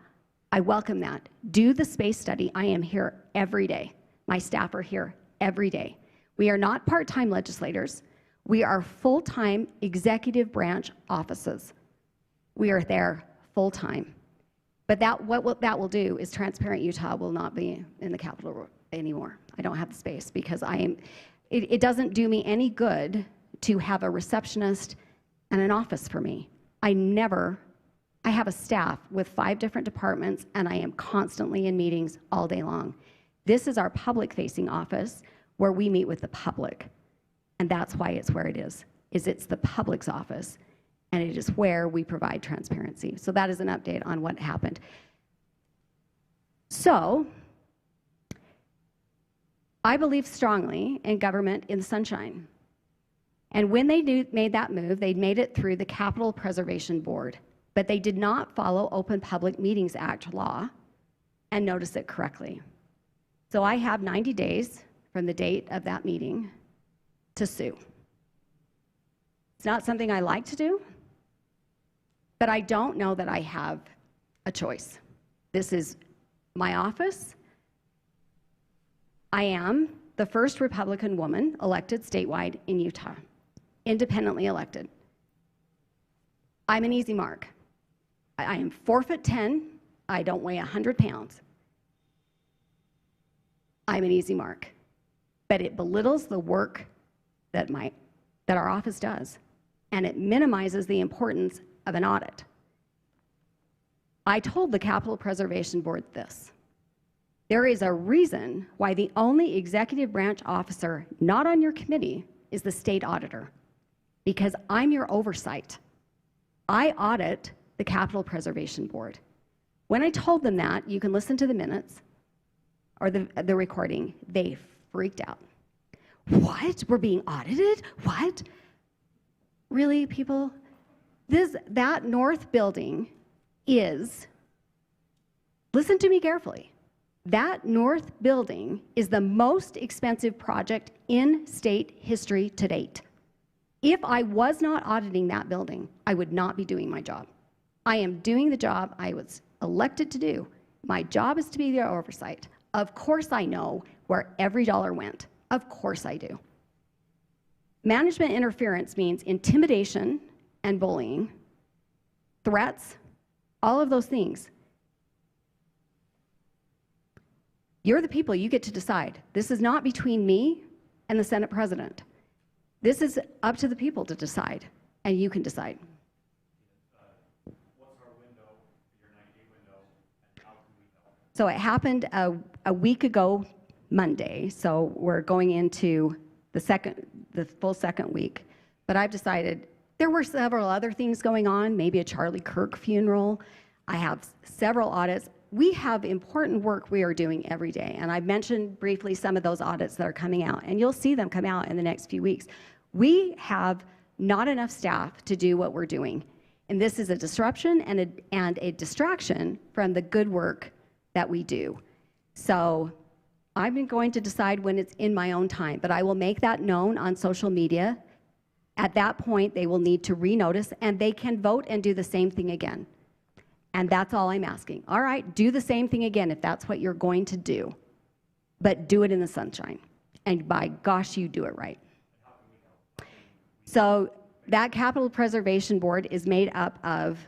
I welcome that. Do the space study. I am here every day. My staff are here every day. We are not part-time legislators. We are full-time executive branch offices. We are there full-time. But what that will do is Transparent Utah will not be in the Capitol anymore. I don't have the space, because it doesn't do me any good to have a receptionist and an office for me. I have a staff with 5 different departments, and I am constantly in meetings all day long. This is our public-facing office where we meet with the public, and that's why it's where it is it's the public's office, and it is where we provide transparency. So that is an update on what happened. So I believe strongly in government in the sunshine. And when they made that move, they made it through the Capitol Preservation Board, but they did not follow Open Public Meetings Act law and notice it correctly. So I have 90 days from the date of that meeting to sue. It's not something I like to do, but I don't know that I have a choice. This is my office. I am the first Republican woman elected statewide in Utah, independently elected. I'm an easy mark. I am 4'10". I don't weigh 100 pounds. I'm an easy mark. But it belittles the work that our office does, and it minimizes the importance of an audit. I told the Capitol Preservation Board this. There is a reason why the only executive branch officer not on your committee is the state auditor, because I'm your oversight. I audit the Capitol Preservation Board. When I told them that, you can listen to the minutes or the recording, they freaked out. What? We're being audited? What? Really, people? That north building is, listen to me carefully, that north building is the most expensive project in state history to date. If I was not auditing that building, I would not be doing my job. I am doing the job I was elected to do. My job is to be the oversight. Of course I know where every dollar went. Of course I do. Management interference means intimidation and bullying, threats, all of those things. You're the people, you get to decide. This is not between me and the Senate president. This is up to the people to decide, and you can decide. What's our window, your 90-day window, and how can we help? So it happened a week ago Monday, so we're going into the full second week. But I've decided there were several other things going on, maybe a Charlie Kirk funeral. I have several audits. We have important work we are doing every day, and I've mentioned briefly some of those audits that are coming out, and you'll see them come out in the next few weeks. We have not enough staff to do what we're doing, and this is a disruption and a distraction from the good work that we do. So I'm going to decide when it's in my own time, but I will make that known on social media. At that point, they will need to renotice, and they can vote and do the same thing again. And that's all I'm asking. All right, do the same thing again if that's what you're going to do, but do it in the sunshine. And by gosh, you do it right. So that Capital Preservation Board is made up of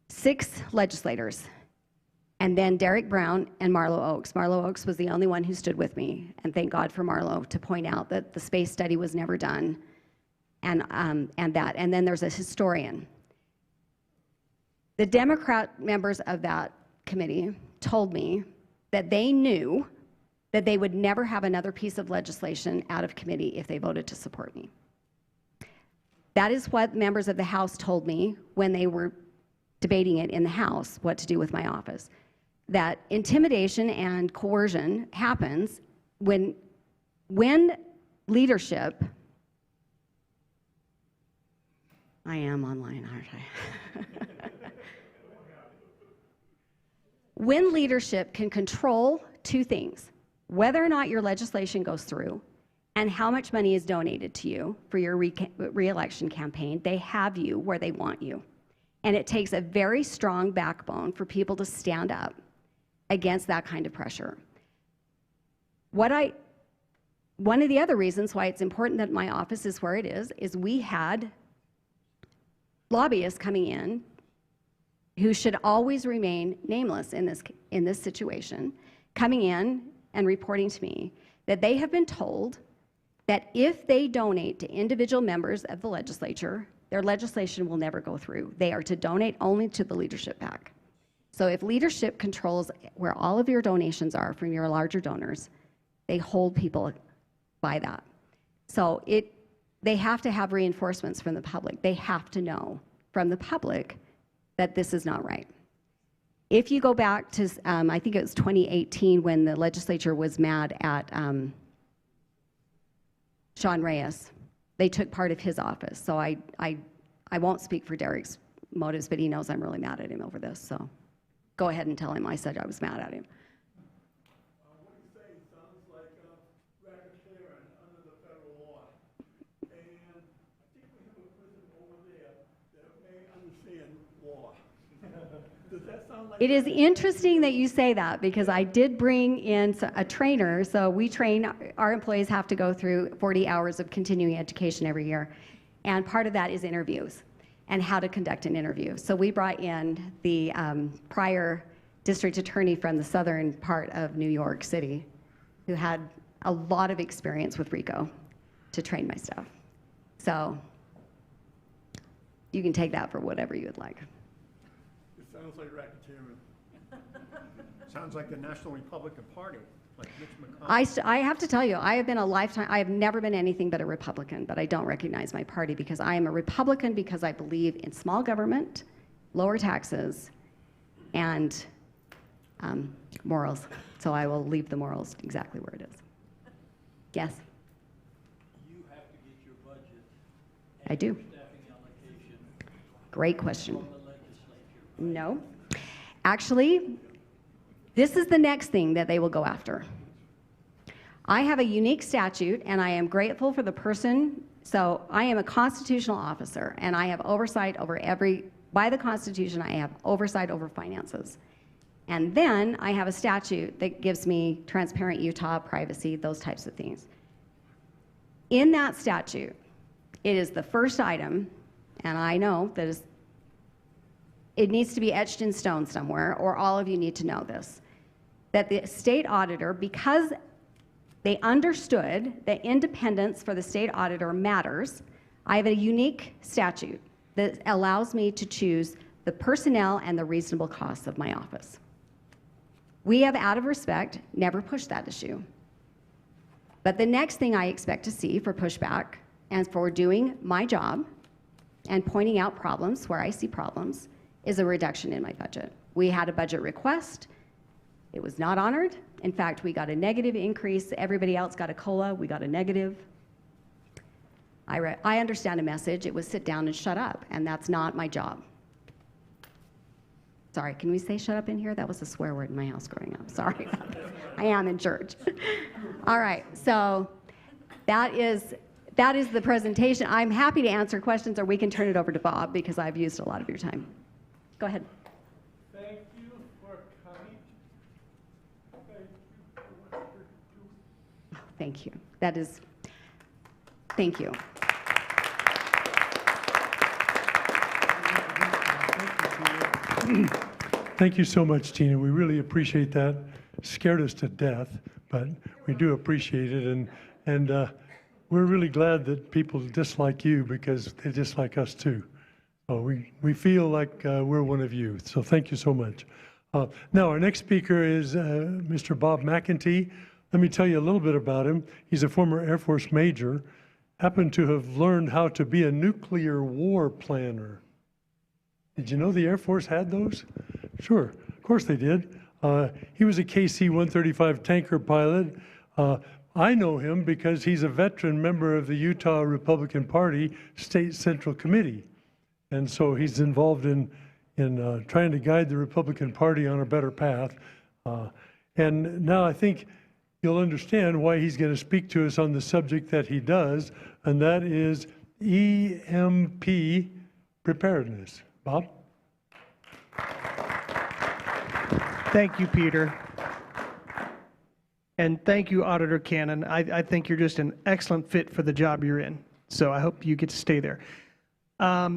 6 legislators, and then Derek Brown and Marlo Oakes. Marlo Oakes was the only one who stood with me, and thank God for Marlo to point out that the space study was never done, and then there's a historian. The Democrat members of that committee told me that they knew that they would never have another piece of legislation out of committee if they voted to support me. That is what members of the House told me when they were debating it in the House, what to do with my office. That intimidation and coercion happens when leadership, I am online, aren't I? When leadership can control 2 things, whether or not your legislation goes through and how much money is donated to you for your re-election campaign, they have you where they want you. And it takes a very strong backbone for people to stand up against that kind of pressure. One of the other reasons why it's important that my office is where it is we had lobbyists coming in who should always remain nameless in this situation, coming in and reporting to me that they have been told that if they donate to individual members of the legislature, their legislation will never go through. They are to donate only to the leadership PAC. So if leadership controls where all of your donations are from your larger donors, they hold people by that. So they have to have reinforcements from the public. They have to know from the public that this is not right. If you go back to, I think it was 2018 when the legislature was mad at Sean Reyes, they took part of his office. So I won't speak for Derek's motives, but he knows I'm really mad at him over this. So go ahead and tell him I said I was mad at him. What you say sounds like racketeering under the federal law. And I think we have a person over there that may understand law. Does that sound like... It is interesting that you say that because I did bring in a trainer. So we train, our employees have to go through 40 hours of continuing education every year. And part of that is interviews and how to conduct an interview. So we brought in the prior district attorney from the southern part of New York City who had a lot of experience with RICO to train my staff. So you can take that for whatever you would like. It sounds like racketeering. Sounds like the National Republican Party, like Mitch McConnell. I have to tell you, I have never been anything but a Republican, but I don't recognize my party because I am a Republican because I believe in small government, lower taxes, and morals. So I will leave the morals exactly where it is. Yes? You have to get your budget I do. and staffing allocation Great question. from the legislature. No. Actually, this is the next thing that they will go after. I have a unique statute, and I am grateful for the person. So I am a constitutional officer, and I have oversight over by the Constitution, I have oversight over finances. And then I have a statute that gives me transparent Utah, privacy, those types of things. In that statute, It is the first item, and I know that it needs to be etched in stone somewhere, or all of you need to know this, that the state auditor, because they understood that independence for the state auditor matters, I have a unique statute that allows me to choose the personnel and the reasonable costs of my office. We have, out of respect, never pushed that issue. But the next thing I expect to see for pushback and for doing my job and pointing out problems where I see problems is a reduction in my budget. We had a budget request. It was not honored. In fact, we got a negative increase. Everybody else got a COLA. We got a negative. I understand a message. It was sit down and shut up, and that's not my job. Sorry, can we say shut up in here? That was a swear word in my house growing up. Sorry. I am in church. All right, so that is the presentation. I'm happy to answer questions, or we can turn it over to Bob because I've used a lot of your time. Go ahead. Thank you for coming. Thank you for what you're doing. Thank you. That is, thank you. Thank you so much, Tina. We really appreciate that. Scared us to death, but we do appreciate it. And we're really glad that people dislike you because they dislike us too. So we feel like we're one of you. So thank you so much. Now, our next speaker is Mr. Bob McEntee. Let me tell you a little bit about him. He's a former Air Force major, happened to have learned how to be a nuclear war planner. Did you know the Air Force had those? Sure, of course they did. He was a KC-135 tanker pilot. I know him because he's a veteran member of the Utah Republican Party State Central Committee. And so he's involved in trying to guide the Republican Party on a better path. And now I think you'll understand why he's going to speak to us on the subject that he does, and that is EMP Preparedness. Bob? Thank you, Peter. And thank you, Auditor Cannon. I think you're just an excellent fit for the job you're in. So I hope you get to stay there.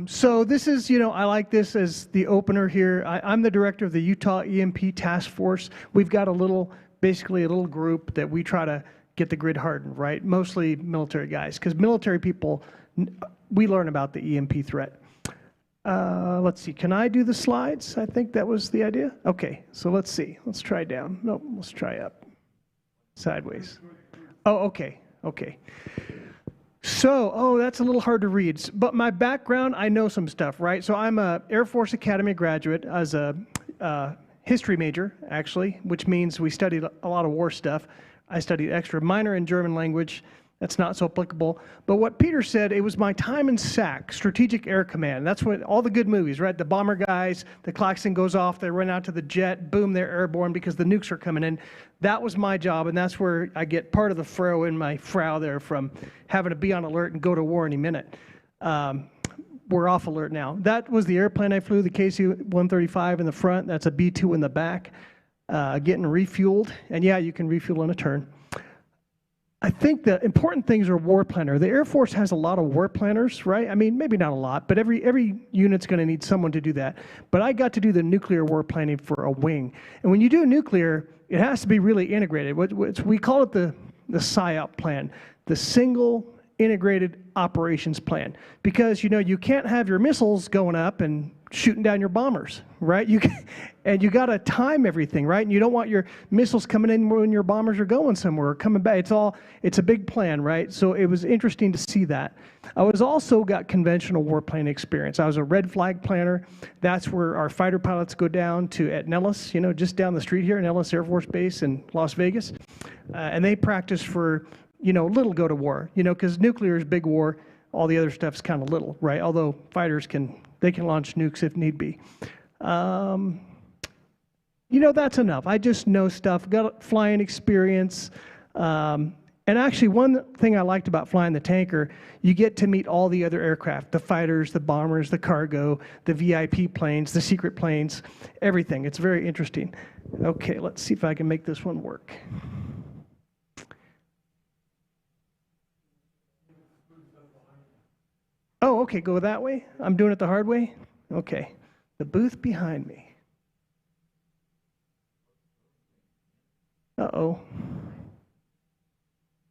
So this is, I like this as the opener here. I'm the director of the Utah EMP Task Force. We've got basically a little group that we try to get the grid hardened, right? Mostly military guys, because military people, we learn about the EMP threat. Let's see, can I do the slides? I think that was the idea. Okay, so let's see. Let's try down. Nope, let's try up. Sideways. Oh, okay. So, that's a little hard to read. But my background, I know some stuff, right? So I'm a Air Force Academy graduate as a history major, actually, which means we studied a lot of war stuff. I studied extra minor in German language. That's not so applicable. But what Peter said, it was my time in SAC, Strategic Air Command. That's what all the good movies, right? The bomber guys, the klaxon goes off, they run out to the jet, boom, they're airborne because the nukes are coming in. That was my job, and that's where I get part of the fro in my frow there from having to be on alert and go to war any minute. We're off alert now. That was the airplane I flew, the KC-135 in the front. That's a B-2 in the back, getting refueled. And yeah, you can refuel in a turn. I think the important things are war planner. The Air Force has a lot of war planners, right? I mean, maybe not a lot, but every unit's going to need someone to do that. But I got to do the nuclear war planning for a wing. And when you do nuclear, it has to be really integrated. We call it the SIOP plan, the Single Integrated Operations Plan. Because, you can't have your missiles going up and shooting down your bombers, right? And you got to time everything, right? And you don't want your missiles coming in when your bombers are going somewhere or coming back. It's a big plan, right? So it was interesting to see that. I was also got conventional war planning experience. I was a red flag planner. That's where our fighter pilots go down to at Nellis, just down the street here, Nellis Air Force Base in Las Vegas. And they practice for, little go to war, because nuclear is big war. All the other stuff's kind of little, right? Although fighters can launch nukes if need be. That's enough. I just know stuff, got flying experience. And actually, one thing I liked about flying the tanker, you get to meet all the other aircraft, the fighters, the bombers, the cargo, the VIP planes, the secret planes, everything. It's very interesting. Okay, let's see if I can make this one work. Oh, okay, go that way? I'm doing it the hard way? Okay. The booth behind me. Uh-oh.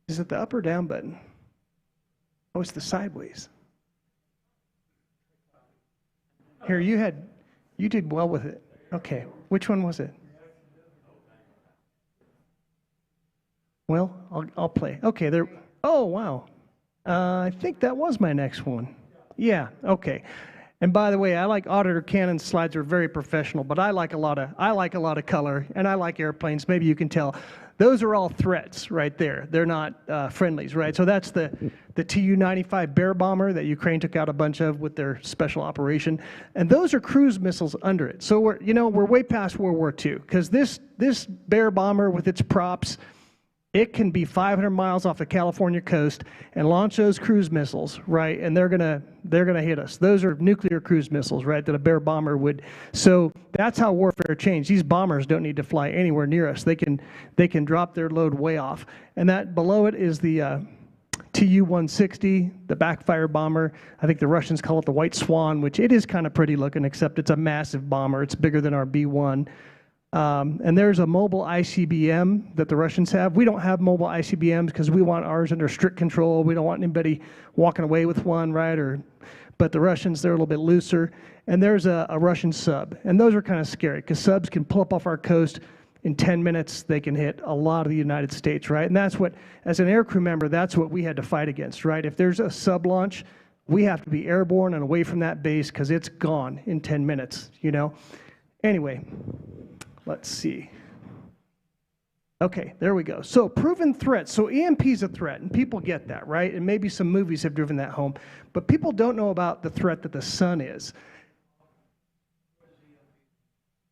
Is it the up or down button? Oh, it's the sideways. Here, you did well with it. Okay, which one was it? Well, I'll play. Okay, there. Oh, wow. I think that was my next one. Yeah, okay. And by the way, I like Auditor Canon slides are very professional, but I like a lot of color, and I like airplanes. Maybe you can tell. Those are all threats right there. They're not friendlies, right? So that's the Tu-95 Bear bomber that Ukraine took out a bunch of with their special operation, and those are cruise missiles under it. So we're way past World War II, because this Bear bomber with its props, it can be 500 miles off the California coast and launch those cruise missiles, right? And they're gonna hit us. Those are nuclear cruise missiles, right? That a Bear bomber would. So that's how warfare changed. These bombers don't need to fly anywhere near us. They can drop their load way off. And that below it is the Tu-160, the backfire bomber. I think the Russians call it the White Swan, which it is kind of pretty looking, except it's a massive bomber. It's bigger than our B-1. And there's a mobile ICBM that the Russians have. We don't have mobile ICBMs because we want ours under strict control. We don't want anybody walking away with one, right? But the Russians, they're a little bit looser. And there's a Russian sub. And those are kind of scary because subs can pull up off our coast. In 10 minutes, they can hit a lot of the United States, right? And that's what, as an aircrew member, that's what we had to fight against, right? If there's a sub launch, we have to be airborne and away from that base because it's gone in 10 minutes, you know? Anyway. Let's see. Okay, there we go. So proven threats. So EMP is a threat, and people get that, right? And maybe some movies have driven that home. But people don't know about the threat that the sun is.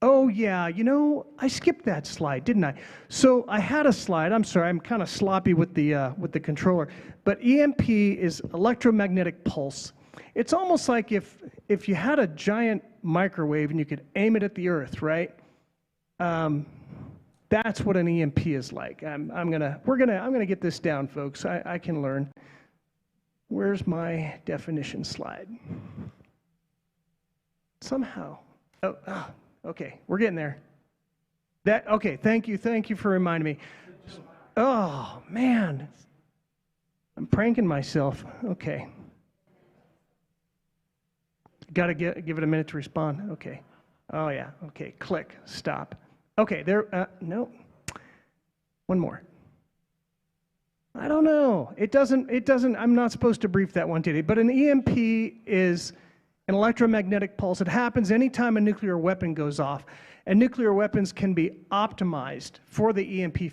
Oh, yeah, you know, I skipped that slide, didn't I? So I had a slide. I'm sorry, I'm kind of sloppy with the controller. But EMP is electromagnetic pulse. It's almost like if you had a giant microwave and you could aim it at the earth, right? That's what an EMP is like. I'm gonna get this down, folks. I can learn. Where's my definition slide? Somehow. Oh, okay, we're getting there. Okay, thank you for reminding me. Oh man, I'm pranking myself. Okay. Got to give it a minute to respond. Okay. Oh yeah. Okay. Click. Stop. Okay. There. No. One more. I don't know. It doesn't. I'm not supposed to brief that one today. But an EMP is an electromagnetic pulse. It happens anytime a nuclear weapon goes off, and nuclear weapons can be optimized for the EMP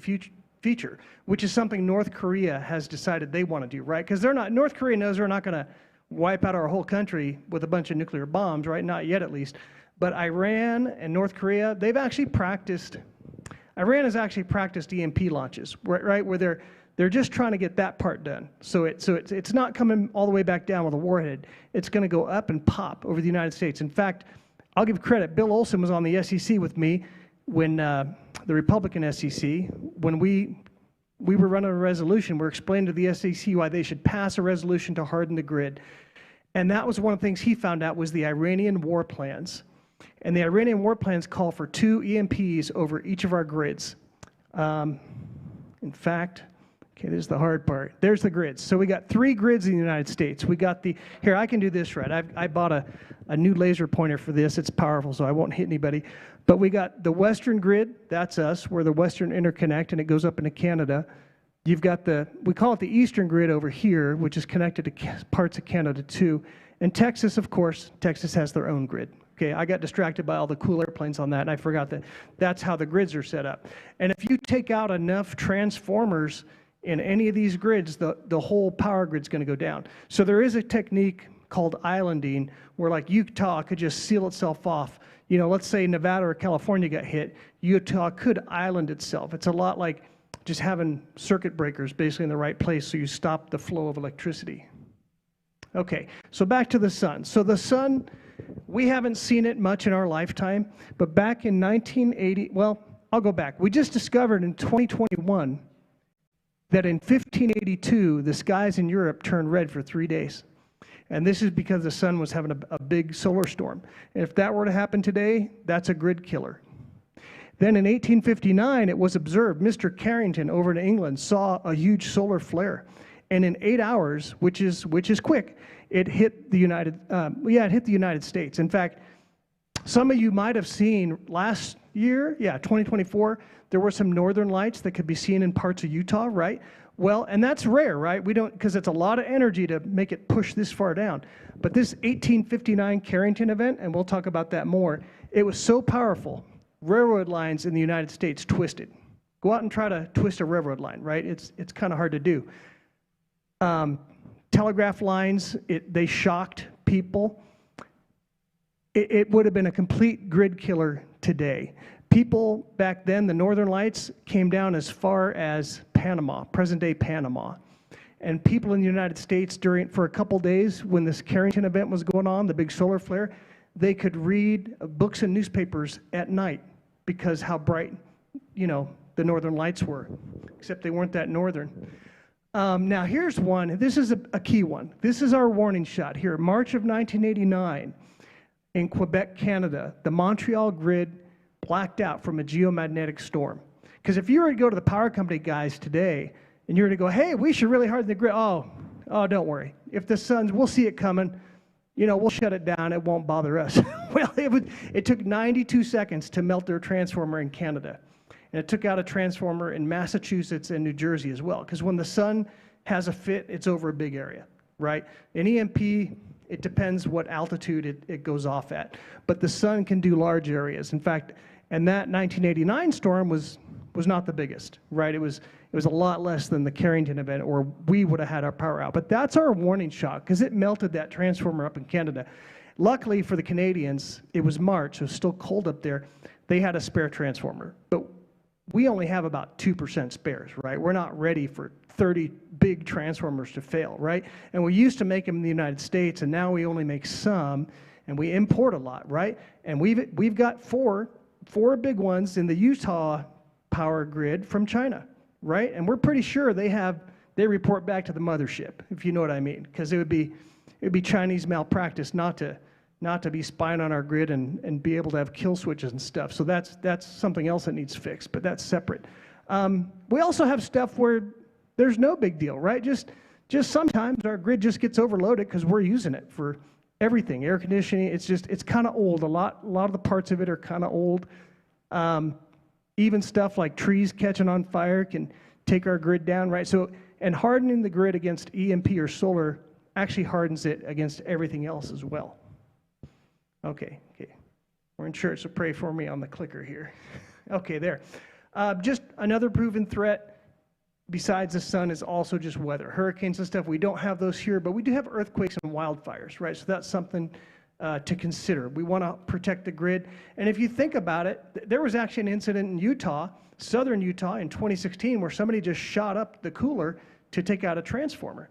feature, which is something North Korea has decided they want to do. Right? Because North Korea knows they're not going to wipe out our whole country with a bunch of nuclear bombs, right? Not yet, at least. But Iran and North Korea, Iran has actually practiced EMP launches, right? Where they're just trying to get that part done. So it's not coming all the way back down with a warhead. It's going to go up and pop over the United States. In fact, I'll give credit. Bill Olson was on the SEC with me when the Republican SEC, when we were running a resolution. We're explaining to the SEC why they should pass a resolution to harden the grid. And that was one of the things he found out was the Iranian war plans. And the Iranian war plans call for 2 EMPs over each of our grids. In fact, okay, this is the hard part. There's the grids. So we got 3 grids in the United States. We got here, I can do this right. I bought a new laser pointer for this. It's powerful, so I won't hit anybody. But we got the Western grid, that's us. We're the Western Interconnect, and it goes up into Canada. You've got we call it the Eastern grid over here, which is connected to parts of Canada too. And Texas, of course, Texas has their own grid. Okay, I got distracted by all the cool airplanes on that, and I forgot that that's how the grids are set up. And if you take out enough transformers in any of these grids, the whole power grid's going to go down. So there is a technique called islanding, where like Utah could just seal itself off. You know, let's say Nevada or California got hit, Utah could island itself. It's a lot like just having circuit breakers basically in the right place so you stop the flow of electricity. Okay, so back to the sun. So the sun, we haven't seen it much in our lifetime, but back in 1980, well, I'll go back. We just discovered in 2021 that in 1582, the skies in Europe turned red for 3 days. And this is because the sun was having a big solar storm. And if that were to happen today, that's a grid killer. Then in 1859, it was observed, Mr. Carrington over in England saw a huge solar flare. And in 8 hours, which is quick, it hit the United States. In fact, some of you might have seen last year, 2024, there were some northern lights that could be seen in parts of Utah, right? Well, and that's rare, right? We don't, because it's a lot of energy to make it push this far down. But this 1859 Carrington event, and we'll talk about that more, it was so powerful, railroad lines in the United States twisted. Go out and try to twist a railroad line, right? It's kind of hard to do. Telegraph lines, they shocked people. It would have been a complete grid killer today. People back then, the northern lights came down as far as Panama, present-day Panama. And people in the United States for a couple days when this Carrington event was going on, the big solar flare, they could read books and newspapers at night because how bright, the northern lights were, except they weren't that northern. Now here's one, this is a key one. This is our warning shot here. March of 1989 in Quebec, Canada, the Montreal grid blacked out from a geomagnetic storm. Because if you were to go to the power company guys today and you were to go, hey, we should really harden the grid, oh, don't worry. If the sun's, we'll see it coming, we'll shut it down, it won't bother us. Well, it took 92 seconds to melt their transformer in Canada. And it took out a transformer in Massachusetts and New Jersey as well. Because when the sun has a fit, it's over a big area, right? An EMP, it depends what altitude it goes off at. But the sun can do large areas. In fact, and that 1989 storm was not the biggest, right? It was a lot less than the Carrington event, or we would have had our power out. But that's our warning shot, because it melted that transformer up in Canada. Luckily for the Canadians, it was March, so it was still cold up there. They had a spare transformer. But we only have about 2% spares, right? We're not ready for 30 big transformers to fail, right? And we used to make them in the United States, and now we only make some, and we import a lot, right? And we've got four big ones in the Utah power grid from China, right? And we're pretty sure they report back to the mothership, if you know what I mean, because it would be Chinese malpractice not to be spying on our grid and be able to have kill switches and stuff. So that's something else that needs fixed, but that's separate. We also have stuff where there's no big deal, right? Just sometimes our grid just gets overloaded because we're using it for everything, air conditioning. It's kind of old. A lot of the parts of it are kind of old. Even stuff like trees catching on fire can take our grid down, right? So, and hardening the grid against EMP or solar actually hardens it against everything else as well. Okay. We're in church, so pray for me on the clicker here. Okay, there. Just another proven threat besides the sun is also just weather. Hurricanes and stuff, we don't have those here, but we do have earthquakes and wildfires, right? So that's something to consider. We want to protect the grid. And if you think about it, there was actually an incident in Utah, southern Utah in 2016, where somebody just shot up the cooler to take out a transformer.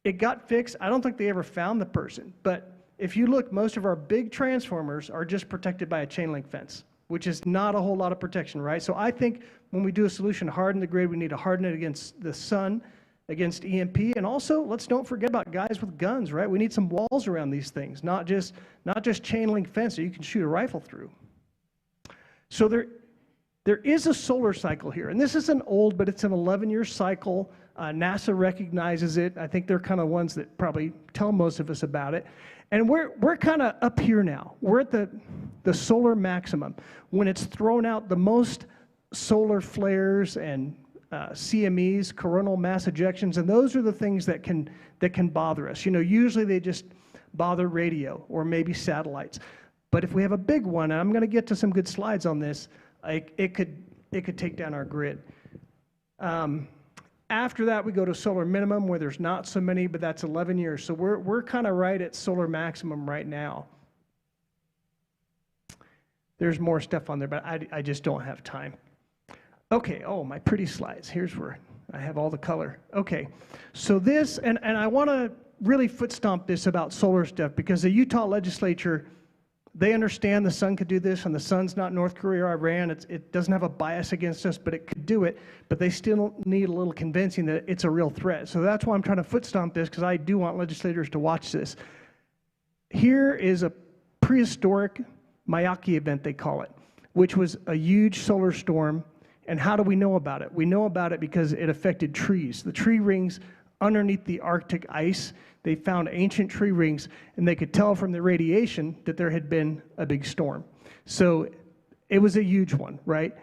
It got fixed. I don't think they ever found the person, but if you look, most of our big transformers are just protected by a chain link fence, which is not a whole lot of protection, right? So I think when we do a solution to harden the grid, we need to harden it against the sun, against EMP, and also let's don't forget about guys with guns, right? We need some walls around these things, not just chain link fence that you can shoot a rifle through. So there is a solar cycle here, and this isn't old, but it's an 11-year cycle. NASA recognizes it. I think they're kind of ones that probably tell most of us about it. And we're kind of up here now. We're at the solar maximum when it's thrown out the most solar flares and CMEs, coronal mass ejections, and those are the things that can bother us. Usually they just bother radio or maybe satellites. But if we have a big one, and I'm going to get to some good slides on this, it could take down our grid. After that, we go to solar minimum, where there's not so many, but that's 11 years. So we're kind of right at solar maximum right now. There's more stuff on there, but I just don't have time. Okay, my pretty slides. Here's where I have all the color. Okay, so this, and I want to really foot stomp this about solar stuff, because the Utah legislature They understand the sun could do this, and the sun's not North Korea or Iran. It doesn't have a bias against us, but it could do it. But they still need a little convincing that it's a real threat. So that's why I'm trying to foot stomp this, because I do want legislators to watch this. Here is a prehistoric Miyake event, they call it, which was a huge solar storm. And how do we know about it? We know about it because it affected trees. The tree rings underneath the Arctic ice, they found ancient tree rings, and they could tell from the radiation that there had been a big storm. So it was a huge one, right?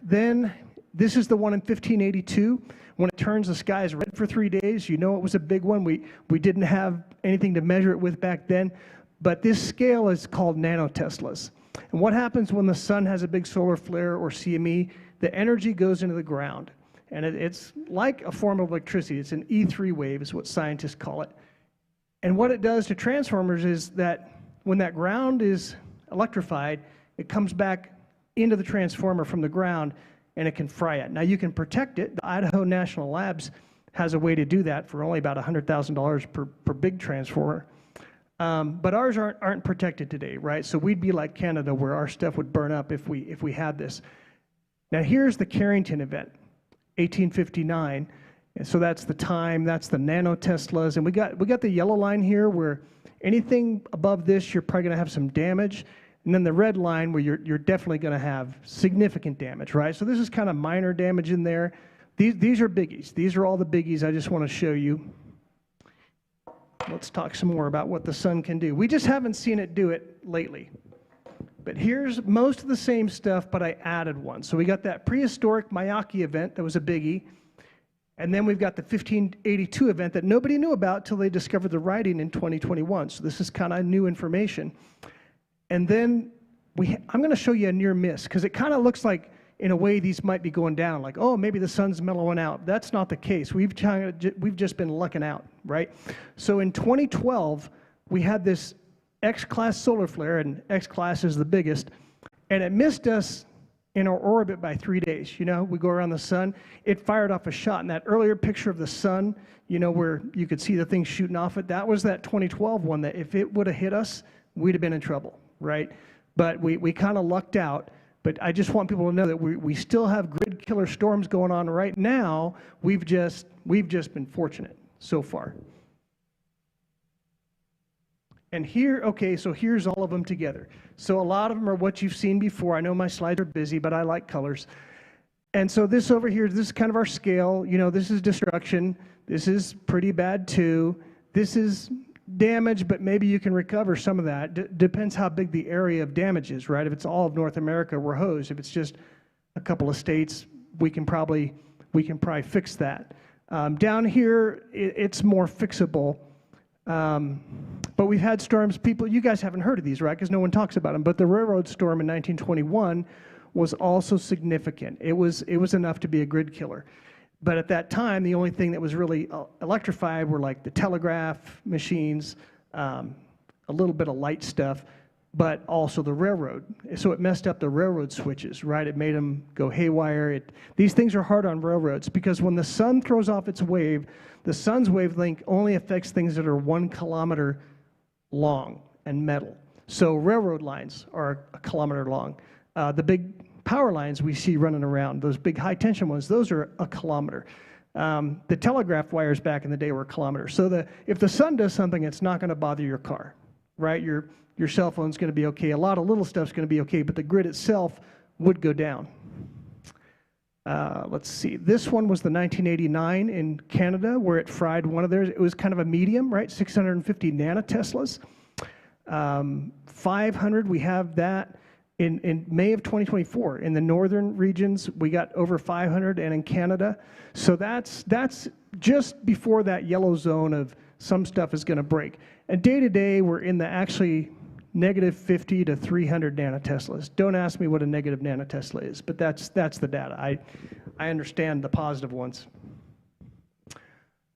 Then this is the one in 1582. When it turns the skies red for 3 days, you know it was a big one. We didn't have anything to measure it with back then, but this scale is called nanoteslas. And what happens when the sun has a big solar flare or CME? The energy goes into the ground. And it's like a form of electricity. It's an E3 wave is what scientists call it. And what it does to transformers is that when that ground is electrified, it comes back into the transformer from the ground, and it can fry it. Now, you can protect it. The Idaho National Labs has a way to do that for only about $100,000 per big transformer. But ours aren't protected today, right? So we'd be like Canada, where our stuff would burn up if we had this. Now, here's the Carrington event. 1859, and so that's the time, that's the nanoteslas, and we got the yellow line here where anything above this you're probably going to have some damage, and then the red line where you're definitely going to have significant damage, right? So this is kind of minor damage in there. These are biggies. These are all the biggies I just want to show you. Let's talk some more about what the sun can do. We just haven't seen it do it lately. But here's most of the same stuff, but I added one. So we got that prehistoric Miyake event that was a biggie. And then we've got the 1582 event that nobody knew about till they discovered the writing in 2021. So this is kind of new information. And then I'm going to show you a near miss, because it kind of looks like, in a way, these might be going down. Like, oh, maybe the sun's mellowing out. That's not the case. We've just been lucking out, right? So in 2012, we had this X-class solar flare, and X-class is the biggest, and it missed us in our orbit by 3 days. You know, we go around the sun. It fired off a shot. And that earlier picture of the sun, you know, where you could see the thing shooting off it, that was that 2012 one that if it would have hit us, we'd have been in trouble, right? But we kind of lucked out. But I just want people to know that we still have grid killer storms going on right now. We've just been fortunate so far. And here, okay, so here's all of them together. So a lot of them are what you've seen before. I know my slides are busy, but I like colors. And so this over here, this is kind of our scale. You know, this is destruction. This is pretty bad too. This is damage, but maybe you can recover some of that. Depends how big the area of damage is, right? If it's all of North America, we're hosed. If it's just a couple of states, we can probably fix that. Down here, it's more fixable. But we've had storms, you guys haven't heard of these, right? Because no one talks about them. But the railroad storm in 1921 was also significant. It was enough to be a grid killer. But at that time, the only thing that was really electrified were like the telegraph machines, a little bit of light stuff, but also the railroad. So it messed up the railroad switches, right? It made them go haywire. These things are hard on railroads because when the sun throws off its wave, the sun's wavelength only affects things that are 1 kilometer long and metal. So railroad lines are 1 kilometer long. The big power lines we see running around, those big high tension ones, those are 1 kilometer. The telegraph wires back in the day were 1 kilometer. So if the sun does something, it's not going to bother your car, right? Your cell phone's going to be okay. A lot of little stuff's going to be okay, but the grid itself would go down. Let's see. This one was the 1989 in Canada where it fried one of theirs. It was kind of a medium, right? 650 nanoteslas. 500, we have that in May of 2024. In the northern regions, we got over 500, and in Canada. So that's just before that yellow zone of some stuff is going to break. And day to day, we're in the actually negative 50 to 300 nanoteslas. Don't ask me what a negative nanotesla is, but that's the data. I understand the positive ones.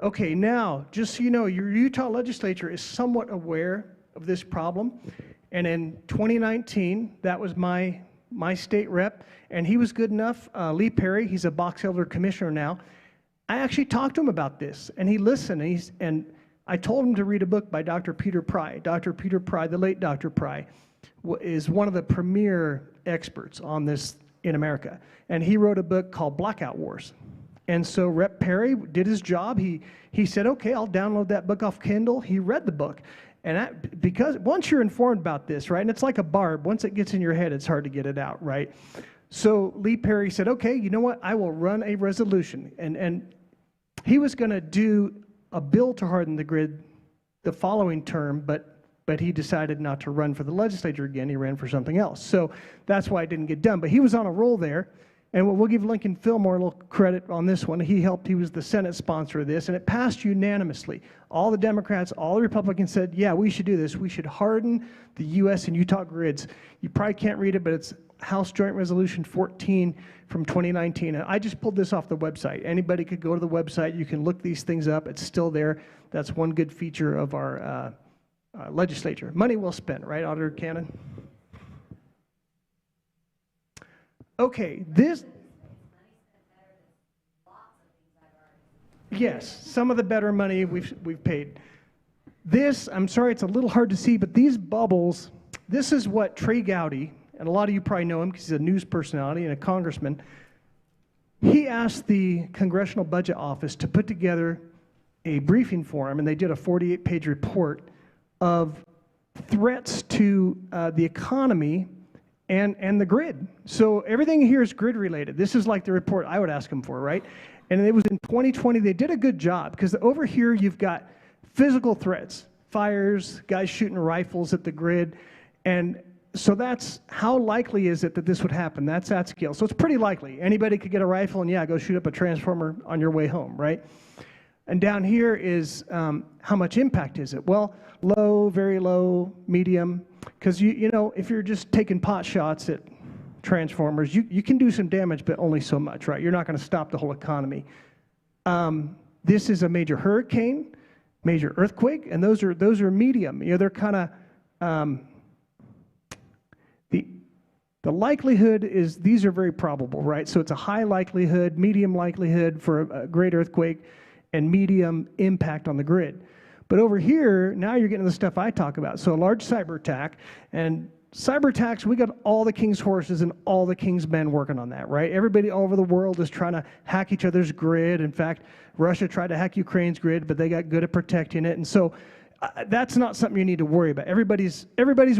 Okay, now, just so you know, your Utah legislature is somewhat aware of this problem. And in 2019, that was my state rep, and he was good enough, Lee Perry, he's a box elder commissioner now. I actually talked to him about this, and he listened, and I told him to read a book by Dr. Peter Pry. Dr. Peter Pry, the late Dr. Pry, is one of the premier experts on this in America. And he wrote a book called Blackout Wars. And so Rep. Perry did his job. He said, okay, I'll download that book off Kindle. He read the book. And because once you're informed about this, right, and it's like a barb, once it gets in your head, it's hard to get it out, right? So Lee Perry said, okay, you know what, I will run a resolution. And he was going to do a bill to harden the grid the following term, but he decided not to run for the legislature again. He ran for something else. So that's why it didn't get done. But he was on a roll there. And we'll give Lincoln Fillmore a little credit on this one. He was the Senate sponsor of this, and it passed unanimously. All the Democrats, all the Republicans said, yeah, we should do this. We should harden the U.S. and Utah grids. You probably can't read it, but it's House Joint Resolution 14 from 2019. And I just pulled this off the website. Anybody could go to the website. You can look these things up. It's still there. That's one good feature of our legislature. Money well spent, right, Auditor Cannon? Okay, this, yes, some of the better money we've paid. This, I'm sorry, it's a little hard to see, but these bubbles, this is what Trey Gowdy, and a lot of you probably know him because he's a news personality and a congressman. He asked the Congressional Budget Office to put together a briefing for him, and they did a 48-page report of threats to the economy and the grid. So everything here is grid related. This is like the report I would ask them for, right? And it was in 2020. They did a good job because over here you've got physical threats, fires, guys shooting rifles at the grid. And so that's how likely is it that this would happen? That's at scale. So it's pretty likely. Anybody could get a rifle and, yeah, go shoot up a transformer on your way home, right? And down here is how much impact is it? Well, low, very low, medium. Because, you know, if you're just taking pot shots at transformers, you can do some damage, but only so much, right? You're not going to stop the whole economy. This is a major hurricane, major earthquake, and those are medium. You know, they're kind of, the likelihood is these are very probable, right? So it's a high likelihood, medium likelihood for a great earthquake, and medium impact on the grid. But over here, now you're getting the stuff I talk about. So a large cyber attack, and cyber attacks, we got all the king's horses and all the king's men working on that, right? Everybody all over the world is trying to hack each other's grid. In fact, Russia tried to hack Ukraine's grid, but they got good at protecting it. And so that's not something you need to worry about. Everybody's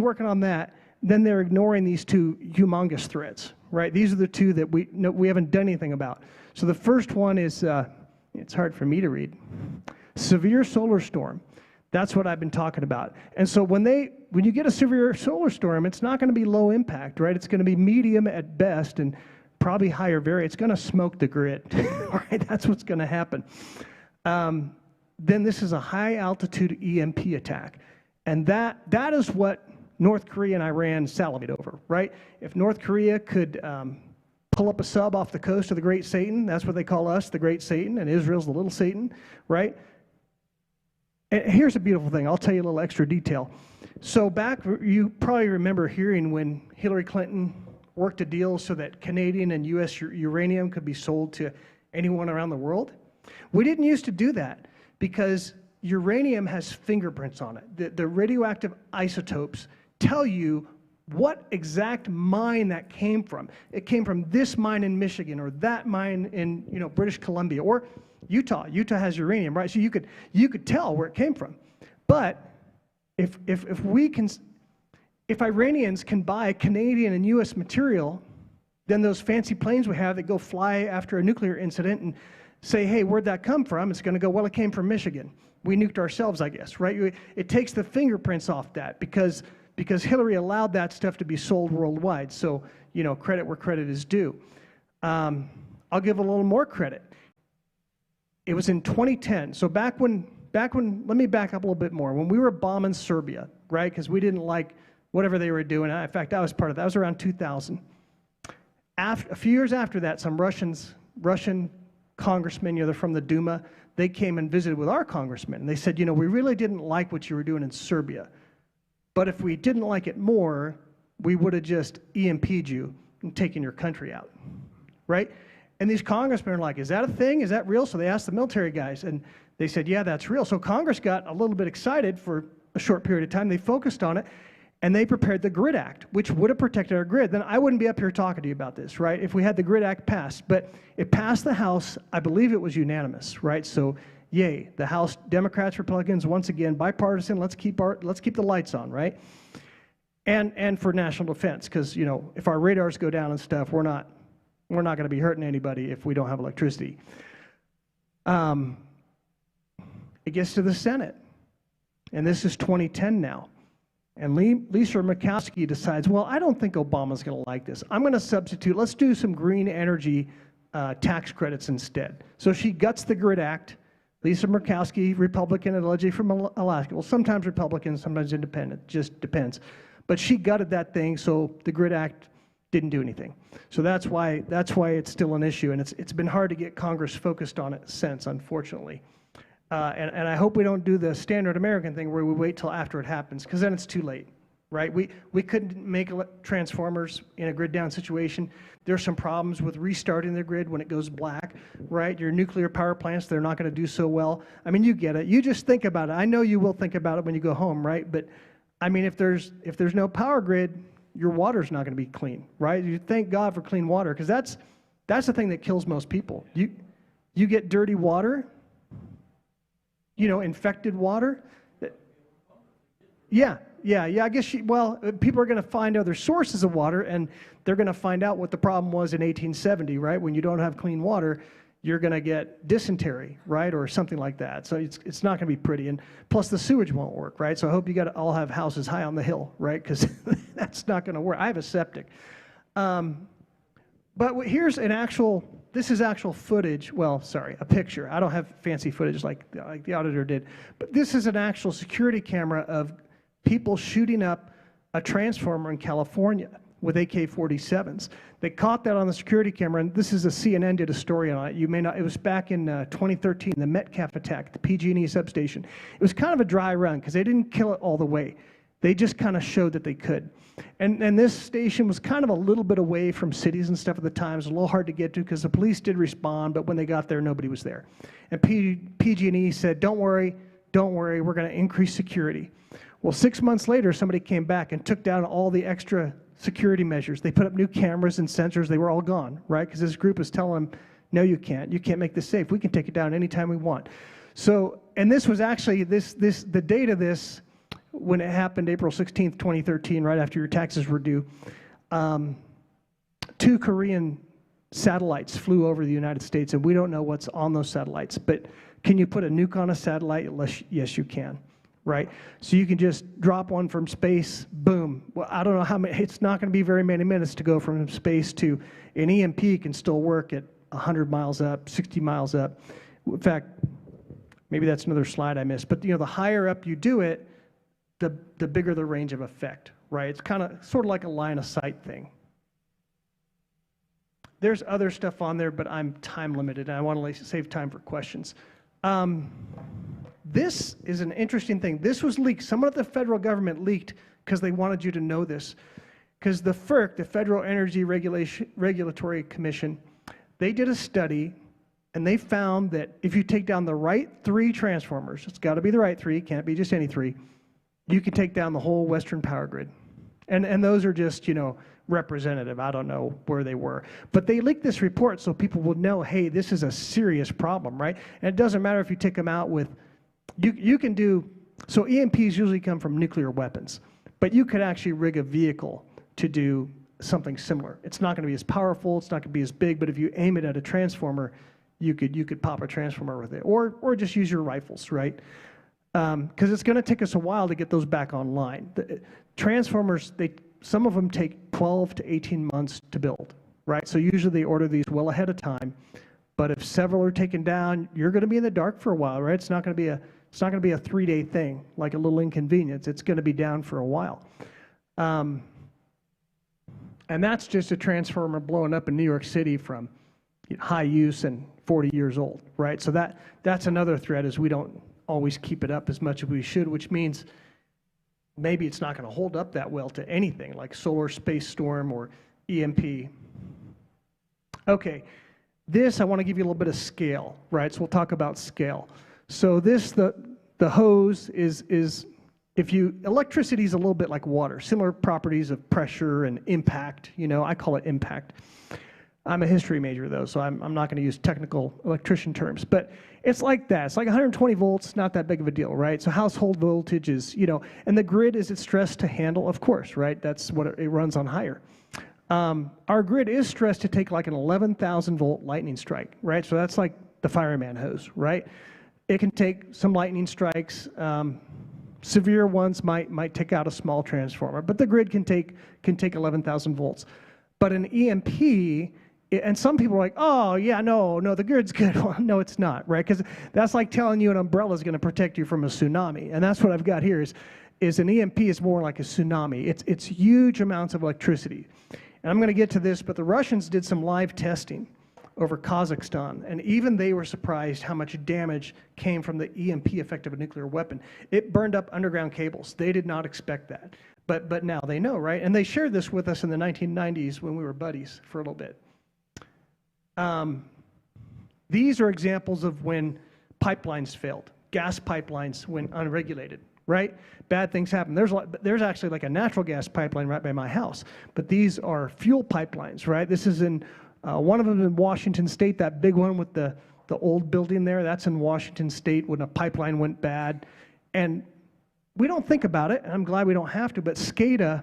working on that. Then they're ignoring these two humongous threats, right? These are the two that we haven't done anything about. So the first one is, it's hard for me to read. Severe solar storm. That's what I've been talking about. And so when you get a severe solar storm, it's not going to be low impact, right? It's going to be medium at best and probably higher vary. It's going to smoke the grid, right? That's what's going to happen. Then this is a high altitude EMP attack. And that is what North Korea and Iran salivate over, right? If North Korea could pull up a sub off the coast of the Great Satan, that's what they call us, the Great Satan, and Israel's the Little Satan, right? And here's a beautiful thing. I'll tell you a little extra detail. So you probably remember hearing when Hillary Clinton worked a deal so that Canadian and U.S. uranium could be sold to anyone around the world. We didn't used to do that because uranium has fingerprints on it. The radioactive isotopes tell you what exact mine that came from. It came from this mine in Michigan or that mine in British Columbia or Utah. Utah has uranium, right? So you could tell where it came from. But if Iranians can buy Canadian and U.S. material, then those fancy planes we have that go fly after a nuclear incident and say, hey, where'd that come from? It's going to go, well, it came from Michigan. We nuked ourselves, I guess, right? It takes the fingerprints off that because Hillary allowed that stuff to be sold worldwide. So, credit where credit is due. I'll give a little more credit. It was in 2010. So back when, let me back up a little bit more. When we were bombing Serbia, right? Because we didn't like whatever they were doing. In fact, I was part of that. That was around 2000. A few years after that, some Russian congressmen, they're from the Duma, they came and visited with our congressmen. And they said, we really didn't like what you were doing in Serbia. But if we didn't like it more, we would have just EMP'd you and taken your country out, right? And these congressmen are like, is that a thing? Is that real? So they asked the military guys, and They said, yeah, that's real. So Congress got a little bit excited for a short period of time. They focused on it, and they prepared the GRID Act, which would have protected our grid. Then I wouldn't be up here talking to you about this, right, if we had the GRID Act passed. But it passed the House. I believe it was unanimous, right? So yay, the House, Democrats, Republicans, once again, bipartisan, let's keep the lights on, right? And for national defense, because, you know, if our radars go down and stuff, we're not going to be hurting anybody if we don't have electricity. It gets to the Senate, and this is 2010 now. And Lisa Murkowski decides, well, I don't think Obama's going to like this. I'm going to substitute. Let's do some green energy tax credits instead. So she guts the GRID Act. Lisa Murkowski, Republican, allegedly from Alaska. Well, sometimes Republican, sometimes independent, just depends. But she gutted that thing, so the GRID Act didn't do anything. So that's why it's still an issue, and it's been hard to get Congress focused on it since, unfortunately. And I hope we don't do the standard American thing where we wait till after it happens, because then it's too late, right? We couldn't make transformers in a grid down situation. There's some problems with restarting the grid when it goes black, right? Your nuclear power plants, they're not going to do so well. I mean, you get it. You just think about it. I know you will think about it when you go home, right? But I mean, if there's no power grid, your water's not going to be clean, right? You thank God for clean water, because that's the thing that kills most people. You get dirty water, you know, infected water. Yeah. I guess people are going to find other sources of water, and they're going to find out what the problem was in 1870, right? When you don't have clean water, you're going to get dysentery, right, or something like that. So it's not going to be pretty, and plus the sewage won't work, right? So I hope you got to all have houses high on the hill, right? Because that's not going to work. I have a septic. But here's this is actual footage, a picture. I don't have fancy footage like the auditor did, but this is an actual security camera of people shooting up a transformer in California with AK-47s. They caught that on the security camera, and this is CNN did a story on it. You may not, it was back in 2013, the Metcalf attack, the PG&E substation. It was kind of a dry run because they didn't kill it all the way. They just kind of showed that they could. And this station was kind of a little bit away from cities and stuff at the time. It was a little hard to get to because the police did respond, but when they got there, nobody was there. And PG&E said, don't worry, we're going to increase security. Well, 6 months later, somebody came back and took down all the extra security measures. They put up new cameras and sensors. They were all gone, right? Because this group was telling them, no, you can't. You can't make this safe. We can take it down anytime we want. So, and this was actually, the date of this, when it happened, April 16th, 2013, right after your taxes were due, 2 Korean satellites flew over the United States, and we don't know what's on those satellites. But can you put a nuke on a satellite? Yes, you can, right? So you can just drop one from space, boom. Well, I don't know how many, it's not going to be very many minutes to go from space to an EMP can still work at 100 miles up, 60 miles up. In fact, maybe that's another slide I missed. But, you know, the higher up you do it, the bigger the range of effect, right? It's kind of sort of like a line of sight thing. There's other stuff on there, but I'm time limited, and I want to save time for questions. This is an interesting thing. This was leaked. Someone at the federal government leaked because they wanted you to know this. Because the FERC, the Federal Energy Regulatory Commission, they did a study, and they found that if you take down the right 3 transformers, it's got to be the right 3, can't be just any 3, you can take down the whole Western power grid. And those are just, you know, representative. I don't know where they were. But they leaked this report so people would know, hey, this is a serious problem, right? And it doesn't matter if you take them out with, you can do, so EMPs usually come from nuclear weapons, but you could actually rig a vehicle to do something similar. It's not going to be as powerful, it's not going to be as big, but if you aim it at a transformer, you could pop a transformer with it, or just use your rifles, right? Because it's going to take us a while to get those back online. The transformers, some of them take 12 to 18 months to build, right? So usually they order these well ahead of time. But if several are taken down, you're going to be in the dark for a while, right? It's not going to be a 3-day thing, like a little inconvenience. It's going to be down for a while. And that's just a transformer blowing up in New York City from high use and 40 years old, right? So that's another threat, is we don't always keep it up as much as we should, which means maybe it's not going to hold up that well to anything like solar space storm or EMP. Okay, this I want to give you a little bit of scale, right? So we'll talk about scale. So the hose is electricity is a little bit like water, similar properties of pressure and impact. I call it impact. I'm a history major though, so I'm not going to use technical electrician terms, but it's like that. It's like 120 volts, not that big of a deal, right? So household voltage is, and the grid, is it stressed to handle? Of course, right? That's what it runs on higher. Our grid is stressed to take like an 11,000 volt lightning strike, right? So that's like the fireman hose, right? It can take some lightning strikes. Severe ones might take out a small transformer, but the grid can take 11,000 volts. But an EMP, and some people are like, oh yeah, no, the grid's good. Well, no, it's not, right? Because that's like telling you an umbrella is going to protect you from a tsunami, and that's what I've got here. Is an EMP is more like a tsunami. It's huge amounts of electricity, and I'm going to get to this. But the Russians did some live testing over Kazakhstan, and even they were surprised how much damage came from the EMP effect of a nuclear weapon. It burned up underground cables. They did not expect that, but now they know, right? And they shared this with us in the 1990s when we were buddies for a little bit. These are examples of when pipelines failed. Gas pipelines went unregulated, right? Bad things happen. There's actually like a natural gas pipeline right by my house, but these are fuel pipelines, right? This is in one of them in Washington State, that big one with the old building there. That's in Washington State when a pipeline went bad, and we don't think about it, and I'm glad we don't have to. But SCADA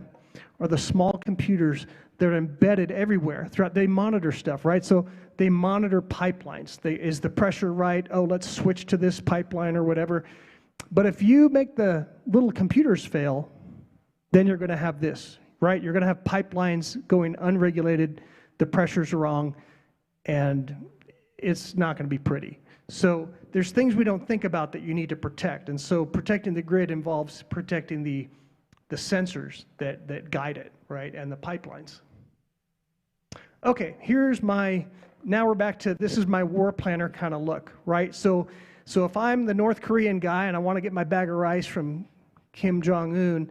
are the small computers that are embedded everywhere throughout. They monitor stuff, right? So they monitor pipelines. Is the pressure right? Oh, let's switch to this pipeline or whatever. But if you make the little computers fail, then you're going to have this, right? You're going to have pipelines going unregulated. The pressure's wrong, and it's not going to be pretty. So there's things we don't think about that you need to protect. And so protecting the grid involves protecting the sensors that guide it, right, and the pipelines. Okay, now we're back to, this is my war planner kind of look, right? So if I'm the North Korean guy and I want to get my bag of rice from Kim Jong-un,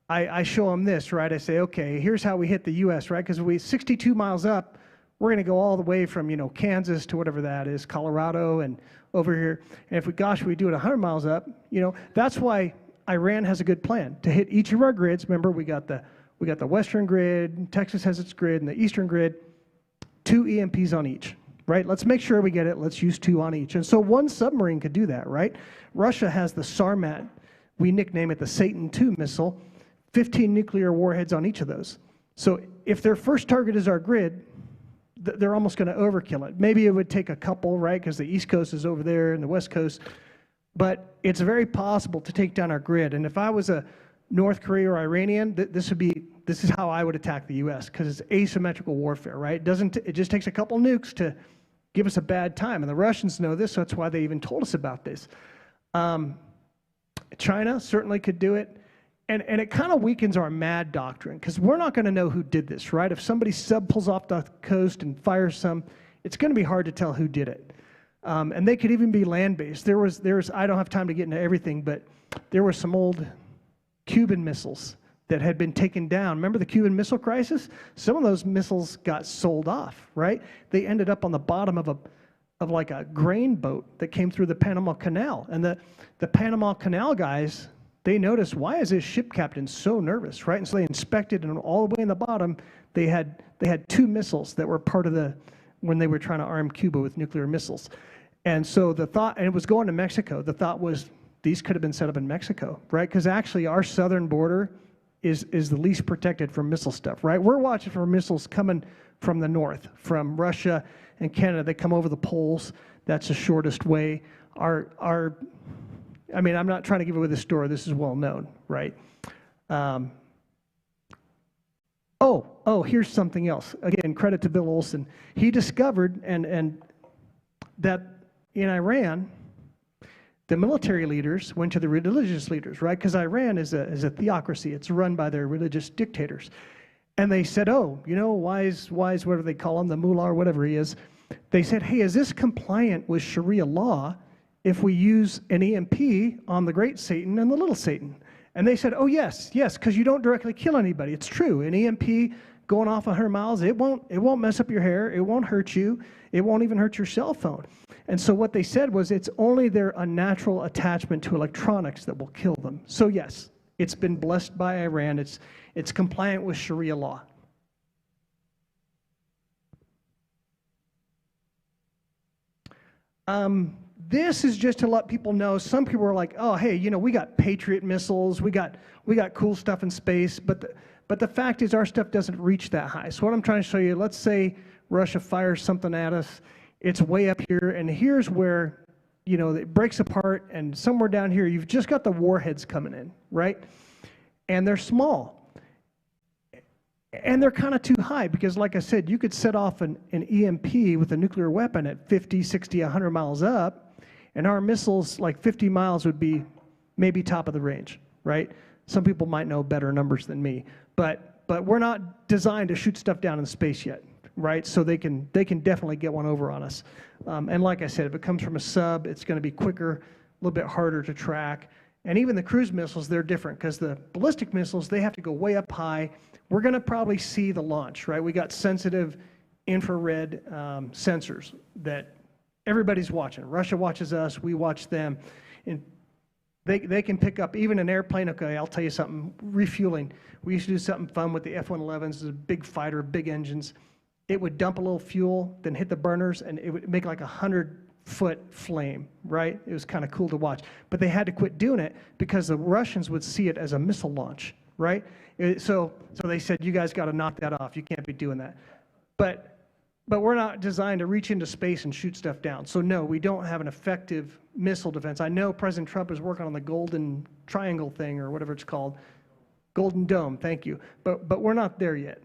I show him this, right? I say, okay, here's how we hit the U.S., right? Because 62 miles up, we're going to go all the way from, Kansas to whatever that is, Colorado, and over here. And if we do it 100 miles up, that's why Iran has a good plan to hit each of our grids. Remember, we got the western grid, Texas has its grid, and the eastern grid, 2 EMPs on each, right? Let's make sure we get it. Let's use 2 on each. And so one submarine could do that, right? Russia has the Sarmat. We nickname it the Satan II missile, 15 nuclear warheads on each of those. So if their first target is our grid, they're almost going to overkill it. Maybe it would take a couple, right? Because the East Coast is over there and the West Coast. But it's very possible to take down our grid. And if I was a North Korea or Iranian, this is how I would attack the U.S. because it's asymmetrical warfare, right? It just takes a couple nukes to give us a bad time. And the Russians know this, so that's why they even told us about this. China certainly could do it. And it kind of weakens our MAD doctrine because we're not going to know who did this, right? If somebody pulls off the coast and fires some, it's going to be hard to tell who did it. And they could even be land-based. There was I don't have time to get into everything, but there were some old Cuban missiles that had been taken down. Remember the Cuban Missile Crisis? Some of those missiles got sold off, right? They ended up on the bottom of like a grain boat that came through the Panama Canal. And the Panama Canal guys, they noticed, why is this ship captain so nervous, right? And so they inspected, and all the way in the bottom, they had 2 missiles that were part of when they were trying to arm Cuba with nuclear missiles. And so the thought, and it was going to Mexico, the thought was these could have been set up in Mexico, right? Because actually our southern border is the least protected from missile stuff, right? We're watching for missiles coming from the north, from Russia and Canada. They come over the poles. That's the shortest way. I mean, I'm not trying to give away the story. This is well known, right? Here's something else. Again, credit to Bill Olson. He discovered and that in Iran, the military leaders went to the religious leaders, right? Because Iran is a theocracy. It's run by their religious dictators. And they said, wise, whatever they call him, the mullah or whatever he is. They said, hey, is this compliant with Sharia law if we use an EMP on the great Satan and the little Satan? And they said, oh, yes, because you don't directly kill anybody. It's true. An EMP going off 100 miles, it won't mess up your hair, it won't hurt you, it won't even hurt your cell phone. And so what they said was it's only their unnatural attachment to electronics that will kill them. So yes, it's been blessed by Iran. It's compliant with Sharia law. This is just to let people know. Some people are like, oh, hey, you know, we got Patriot missiles, we got cool stuff in space, but the fact is our stuff doesn't reach that high. So what I'm trying to show you, let's say Russia fires something at us, it's way up here, and here's where, you know, it breaks apart, and somewhere down here, you've just got the warheads coming in, right? And they're small. And they're kind of too high because, like I said, you could set off an EMP with a nuclear weapon at 50, 60, 100 miles up, and our missiles, like 50 miles, would be maybe top of the range, right? Some people might know better numbers than me, but we're not designed to shoot stuff down in space yet, right? So they can definitely get one over on us. And like I said, if it comes from a sub, it's going to be quicker, a little bit harder to track. And even the cruise missiles, they're different because the ballistic missiles, they have to go way up high. We're going to probably see the launch, right? We got sensitive infrared sensors that everybody's watching. Russia watches us, we watch them. And they can pick up even an airplane. Okay, I'll tell you something, refueling. We used to do something fun with the F-111s, it's a big fighter, big engines. It would dump a little fuel, then hit the burners, and it would make like 100-foot flame, right? It was kind of cool to watch. But they had to quit doing it because the Russians would see it as a missile launch, right? So they said, you guys got to knock that off. You can't be doing that. But we're not designed to reach into space and shoot stuff down. So no, we don't have an effective missile defense. I know President Trump is working on the golden triangle thing or whatever it's called. Golden Dome, thank you. But we're not there yet.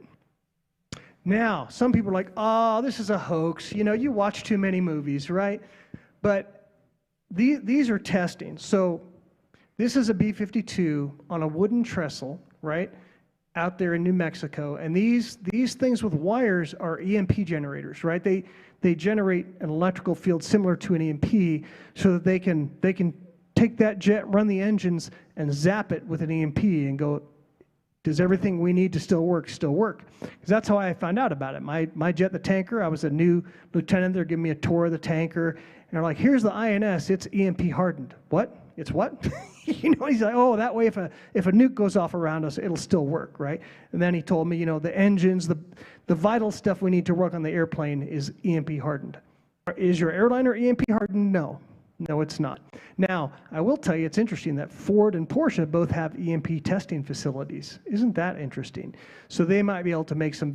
Now, some people are like, oh, this is a hoax. You know, you watch too many movies, right? But these are testing. So this is a B-52 on a wooden trestle, right, out there in New Mexico. And these things with wires are EMP generators, right? They generate an electrical field similar to an EMP so that they can take that jet, run the engines, and zap it with an EMP and go, does everything we need to still work? Because that's how I found out about it. My jet, the tanker, I was a new lieutenant. They're giving me a tour of the tanker. And they're like, here's the INS. It's EMP hardened. What? It's what? You know, he's like, oh, that way if a nuke goes off around us, it'll still work, right? And then he told me, you know, the engines, the vital stuff we need to work on the airplane is EMP hardened. Is your airliner EMP hardened? No. No, it's not. Now, I will tell you, it's interesting that Ford and Porsche both have EMP testing facilities. Isn't that interesting? So they might be able to make some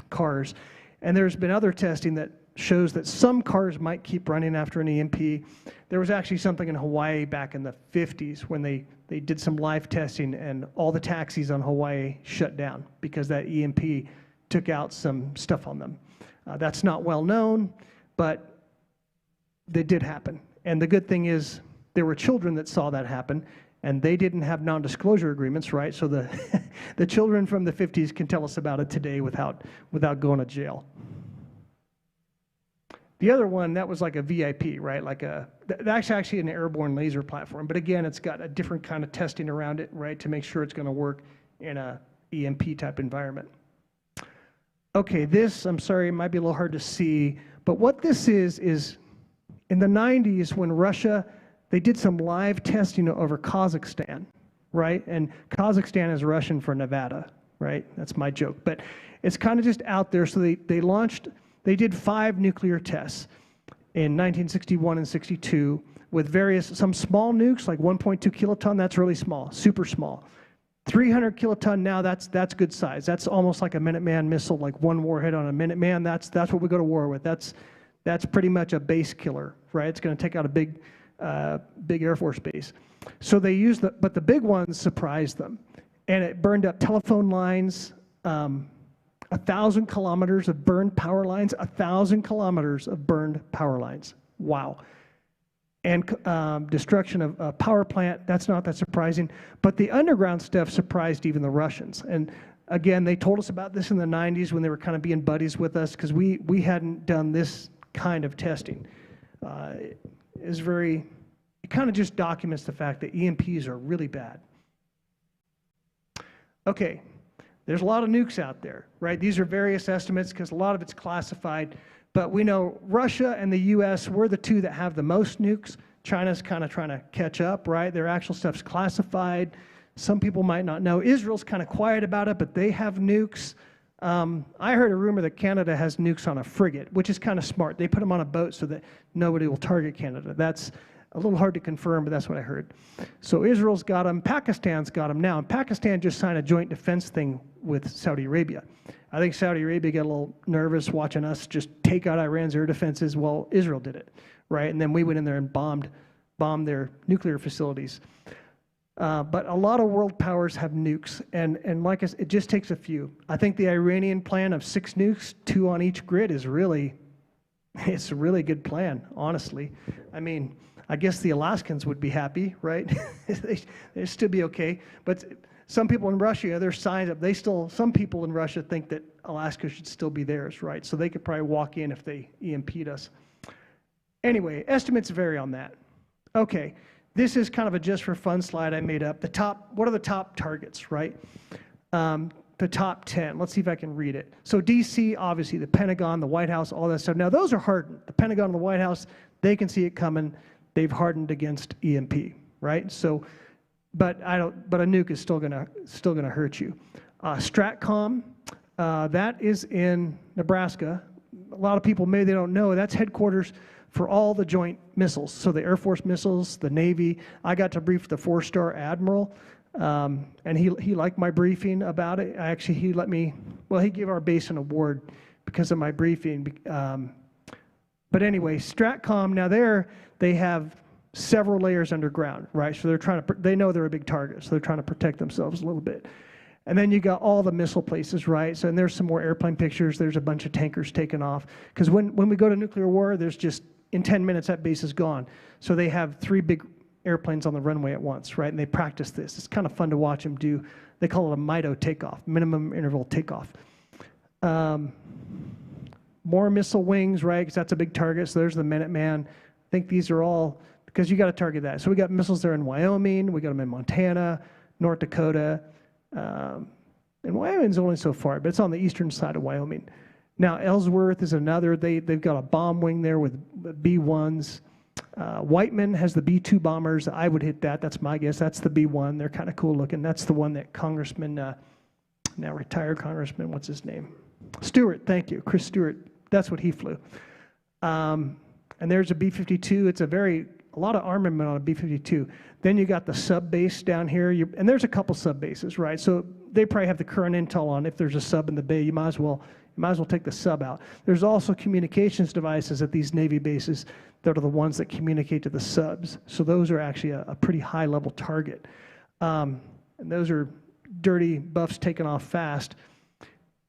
cars. And there's been other testing that shows that some cars might keep running after an EMP. There was actually something in Hawaii back in the 50s when they did some live testing and all the taxis on Hawaii shut down because that EMP took out some stuff on them. That's not well known, but they did happen. And the good thing is there were children that saw that happen, and they didn't have non-disclosure agreements, right? So the children from the 50s can tell us about it today without going to jail. The other one, that was like a VIP, right? That's actually an airborne laser platform. But again, it's got a different kind of testing around it, right, to make sure it's going to work in a EMP type environment. Okay, this, I'm sorry, it might be a little hard to see, but what this is in the 90s when Russia, they did some live testing over Kazakhstan, right? And Kazakhstan is Russian for Nevada, right? That's my joke. But it's kind of just out there. So they did 5 nuclear tests in 1961 and 62 with some small nukes, like 1.2 kiloton, that's really small, super small. 300 kiloton now, that's good size. That's almost like a Minuteman missile, like one warhead on a Minuteman. That's what we go to war with. That's pretty much a base killer, right? It's going to take out a big Air Force base. So they used but the big ones surprised them. And it burned up telephone lines, 1,000 kilometers of burned power lines, 1,000 kilometers of burned power lines. Wow. And destruction of a power plant, that's not that surprising. But the underground stuff surprised even the Russians. And again, they told us about this in the 90s when they were kind of being buddies with us because we hadn't done this kind of testing. It kind of just documents the fact that EMPs are really bad. Okay, There's a lot of nukes out there, right? These are various estimates because a lot of it's classified. But we know Russia and the U.S., we're the two that have the most nukes. China's kind of trying to catch up, right? Their actual stuff's classified. Some people might not know. Israel's kind of quiet about it, but they have nukes. I heard a rumor that Canada has nukes on a frigate, which is kind of smart. They put them on a boat so that nobody will target Canada. That's a little hard to confirm, but that's what I heard. So Israel's got them. Pakistan's got them now. And Pakistan just signed a joint defense thing with Saudi Arabia. I think Saudi Arabia got a little nervous watching us just take out Iran's air defenses. Well, Israel did it, right? And then we went in there and bombed their nuclear facilities. But a lot of world powers have nukes, and like I said, it just takes a few. I think the Iranian plan of 6 nukes, 2 on each grid, is it's a really good plan, honestly. I mean, I guess the Alaskans would be happy, right? They'd still be okay. But some people in Russia, there's signs of some people in Russia think that Alaska should still be theirs, right? So they could probably walk in if they EMP'd us. Anyway, estimates vary on that. Okay, this is kind of a just for fun slide I made up. What are the top targets, right? The top 10. Let's see if I can read it. So DC, obviously, the Pentagon, the White House, all that stuff. Now those are hardened. The Pentagon and the White House, they can see it coming. They've hardened against EMP, right? So, but a nuke is still gonna hurt you. Stratcom, that is in Nebraska. A lot of people maybe they don't know that's headquarters for all the joint missiles. So the Air Force missiles, the Navy. I got to brief the 4-star admiral, and he liked my briefing about it. Actually, he gave our base an award because of my briefing. But anyway, Stratcom, now they have several layers underground, right? So they know they're a big target, so they're trying to protect themselves a little bit. And then you got all the missile places, right? So, and there's some more airplane pictures. There's a bunch of tankers taking off. Because when we go to nuclear war, there's just, in 10 minutes, that base is gone. So they have 3 big airplanes on the runway at once, right? And they practice this. It's kind of fun to watch them do. They call it a MITO takeoff, minimum interval takeoff. More missile wings, right? Because that's a big target. So there's the Minuteman. I think these are all, because you got to target that. So we got missiles there in Wyoming. We got them in Montana, North Dakota. And Wyoming's only so far, but it's on the eastern side of Wyoming. Now, Ellsworth is another. They've got a bomb wing there with B-1s. Whiteman has the B-2 bombers. I would hit that. That's my guess. That's the B-1. They're kind of cool looking. That's the one that Congressman, now retired Congressman, what's his name? Stewart, thank you. Chris Stewart. That's what he flew. And there's a B-52. It's a lot of armament on a B-52. Then you got the sub base down here, and there's a couple sub bases, right? So they probably have the current intel on if there's a sub in the bay. You might as well take the sub out. There's also communications devices at these Navy bases that are the ones that communicate to the subs. So those are actually a pretty high level target. And those are dirty buffs taken off fast.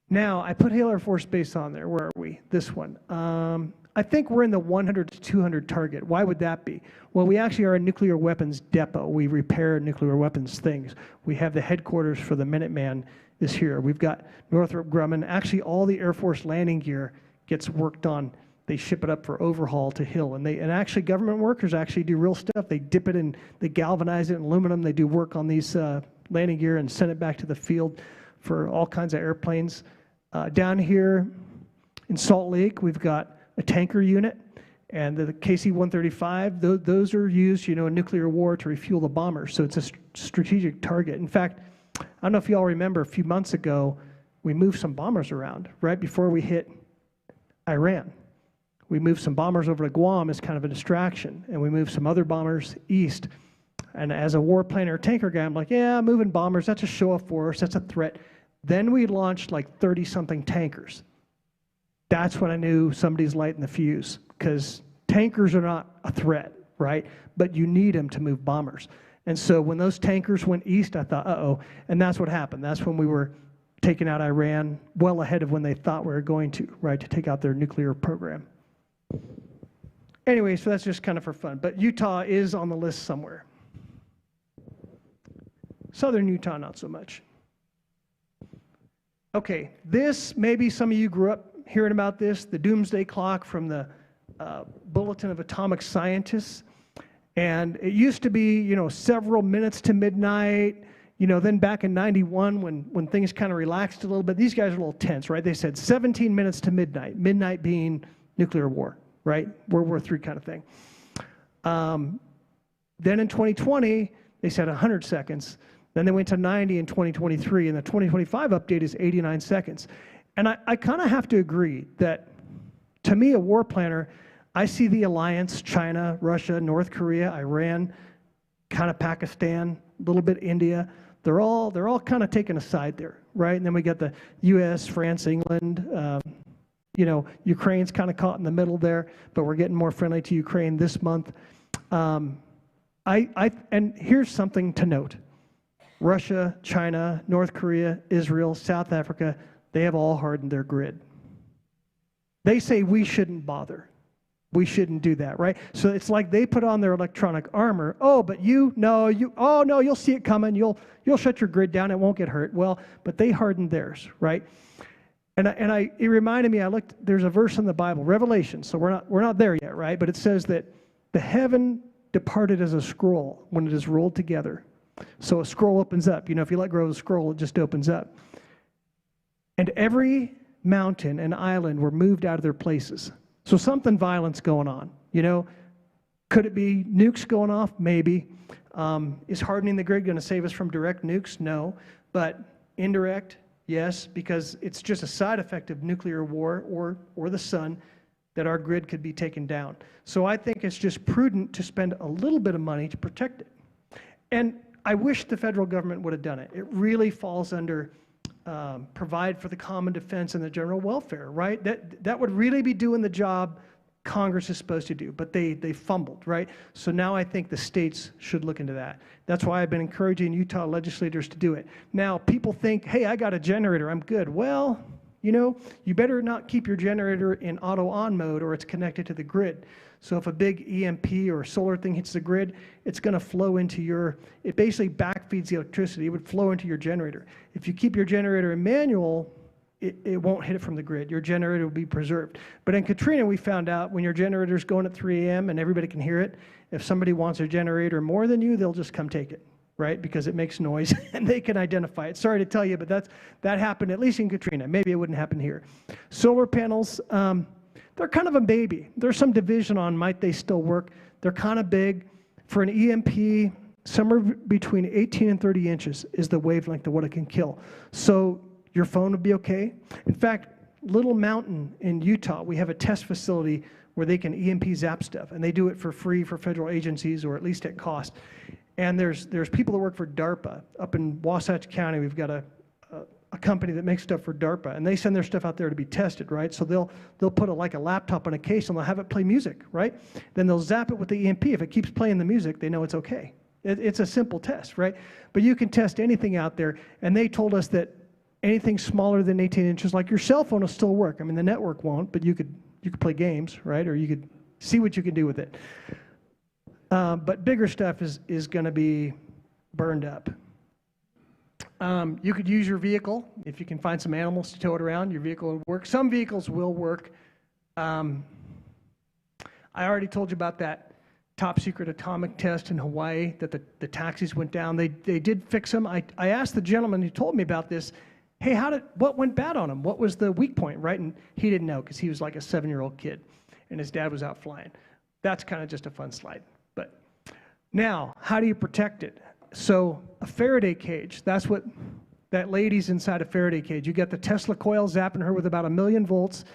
Now, I put Hale Air Force Base on there. Where are we? This one. I think we're in the 100 to 200 target. Why would that be? Well, we actually are a nuclear weapons depot. We repair nuclear weapons things. We have the headquarters for the Minuteman is here. We've got Northrop Grumman. Actually, all the Air Force landing gear gets worked on. They ship it up for overhaul to Hill. And actually government workers actually do real stuff. They dip it in, they galvanize it in aluminum. They do work on these landing gear and send it back to the field for all kinds of airplanes. Down here in Salt Lake, we've got a tanker unit, and the KC-135, those are used, in nuclear war to refuel the bombers. So it's a strategic target. In fact, I don't know if you all remember, a few months ago, we moved some bombers around right before we hit Iran. We moved some bombers over to Guam as kind of a distraction, and we moved some other bombers east. And as a warplane or tanker guy, I'm like, yeah, moving bombers, that's a show of force, that's a threat. Then we launched like 30-something tankers. That's when I knew somebody's lighting the fuse, because tankers are not a threat, right? But you need them to move bombers. And so when those tankers went east, I thought, uh-oh. And that's what happened. That's when we were taking out Iran well ahead of when they thought we were going to, right, to take out their nuclear program. Anyway, so that's just kind of for fun. But Utah is on the list somewhere. Southern Utah, not so much. Okay, this, maybe some of you grew up hearing about this, the doomsday clock from the Bulletin of Atomic Scientists. And it used to be, several minutes to midnight. Then back in 91, when things kind of relaxed a little bit, these guys are a little tense, right? They said 17 minutes to midnight, midnight being nuclear war, right? World War III kind of thing. Then in 2020, they said 100 seconds. Then they went to 90 in 2023, and the 2025 update is 89 seconds. And I kind of have to agree that, to me, a war planner, I see the alliance, China, Russia, North Korea, Iran, kind of Pakistan, a little bit India. They're all kind of taking a side there, right? And then we got the U.S., France, England. Ukraine's kind of caught in the middle there, but we're getting more friendly to Ukraine this month. And here's something to note. Russia, China, North Korea, Israel, South Africa, they have all hardened their grid. They say we shouldn't bother. We shouldn't do that, right? So it's like they put on their electronic armor. Oh, but you'll see it coming. You'll shut your grid down. It won't get hurt. Well, but they hardened theirs, right? And it reminded me. There's a verse in the Bible, Revelation. So we're not there yet, right? But it says that the heaven departed as a scroll when it is rolled together. So a scroll opens up. If you let go of the scroll, it just opens up. And every mountain and island were moved out of their places. So something violent's going on, Could it be nukes going off? Maybe. Is hardening the grid going to save us from direct nukes? No. But indirect, yes, because it's just a side effect of nuclear war or the sun that our grid could be taken down. So I think it's just prudent to spend a little bit of money to protect it. And I wish the federal government would have done it. It really falls under provide for the common defense and the general welfare, right? That would really be doing the job Congress is supposed to do, but they fumbled, right? So now I think the states should look into that. That's why I've been encouraging Utah legislators to do it. Now, people think, hey, I got a generator, I'm good. Well, you better not keep your generator in auto on mode or it's connected to the grid. So if a big EMP or solar thing hits the grid, it's going to flow into it basically backfeeds the electricity. It would flow into your generator. If you keep your generator in manual, it won't hit it from the grid. Your generator will be preserved. But in Katrina, we found out when your generator's going at 3 a.m. and everybody can hear it, if somebody wants their generator more than you, they'll just come take it, right? Because it makes noise and they can identify it. Sorry to tell you, but that happened at least in Katrina. Maybe it wouldn't happen here. Solar panels, they're kind of a baby. There's some division on might they still work. They're kind of big. For an EMP, somewhere between 18 and 30 inches is the wavelength of what it can kill. So your phone would be okay. In fact, Little Mountain in Utah, we have a test facility where they can EMP zap stuff, and they do it for free for federal agencies or at least at cost. And there's people that work for DARPA. Up in Wasatch County, we've got a company that makes stuff for DARPA, and they send their stuff out there to be tested, right? So they'll put a laptop on a case and they'll have it play music, right? Then they'll zap it with the EMP. If it keeps playing the music, they know it's okay. It's a simple test, right? But you can test anything out there, and they told us that anything smaller than 18 inches, like your cell phone, will still work. I mean, the network won't, but you could play games, right? Or you could see what you can do with it. But bigger stuff is going to be burned up. You could use your vehicle. If you can find some animals to tow it around, your vehicle will work. Some vehicles will work. I already told you about that top secret atomic test in Hawaii that the taxis went down. They did fix them. I asked the gentleman who told me about this, hey, what went bad on him? What was the weak point, right? And he didn't know because he was like a 7-year-old kid and his dad was out flying. That's kind of just a fun slide. But now, how do you protect it? So a Faraday cage, that's what that lady's inside a Faraday cage. You get the Tesla coil zapping her with about 1,000,000 volts,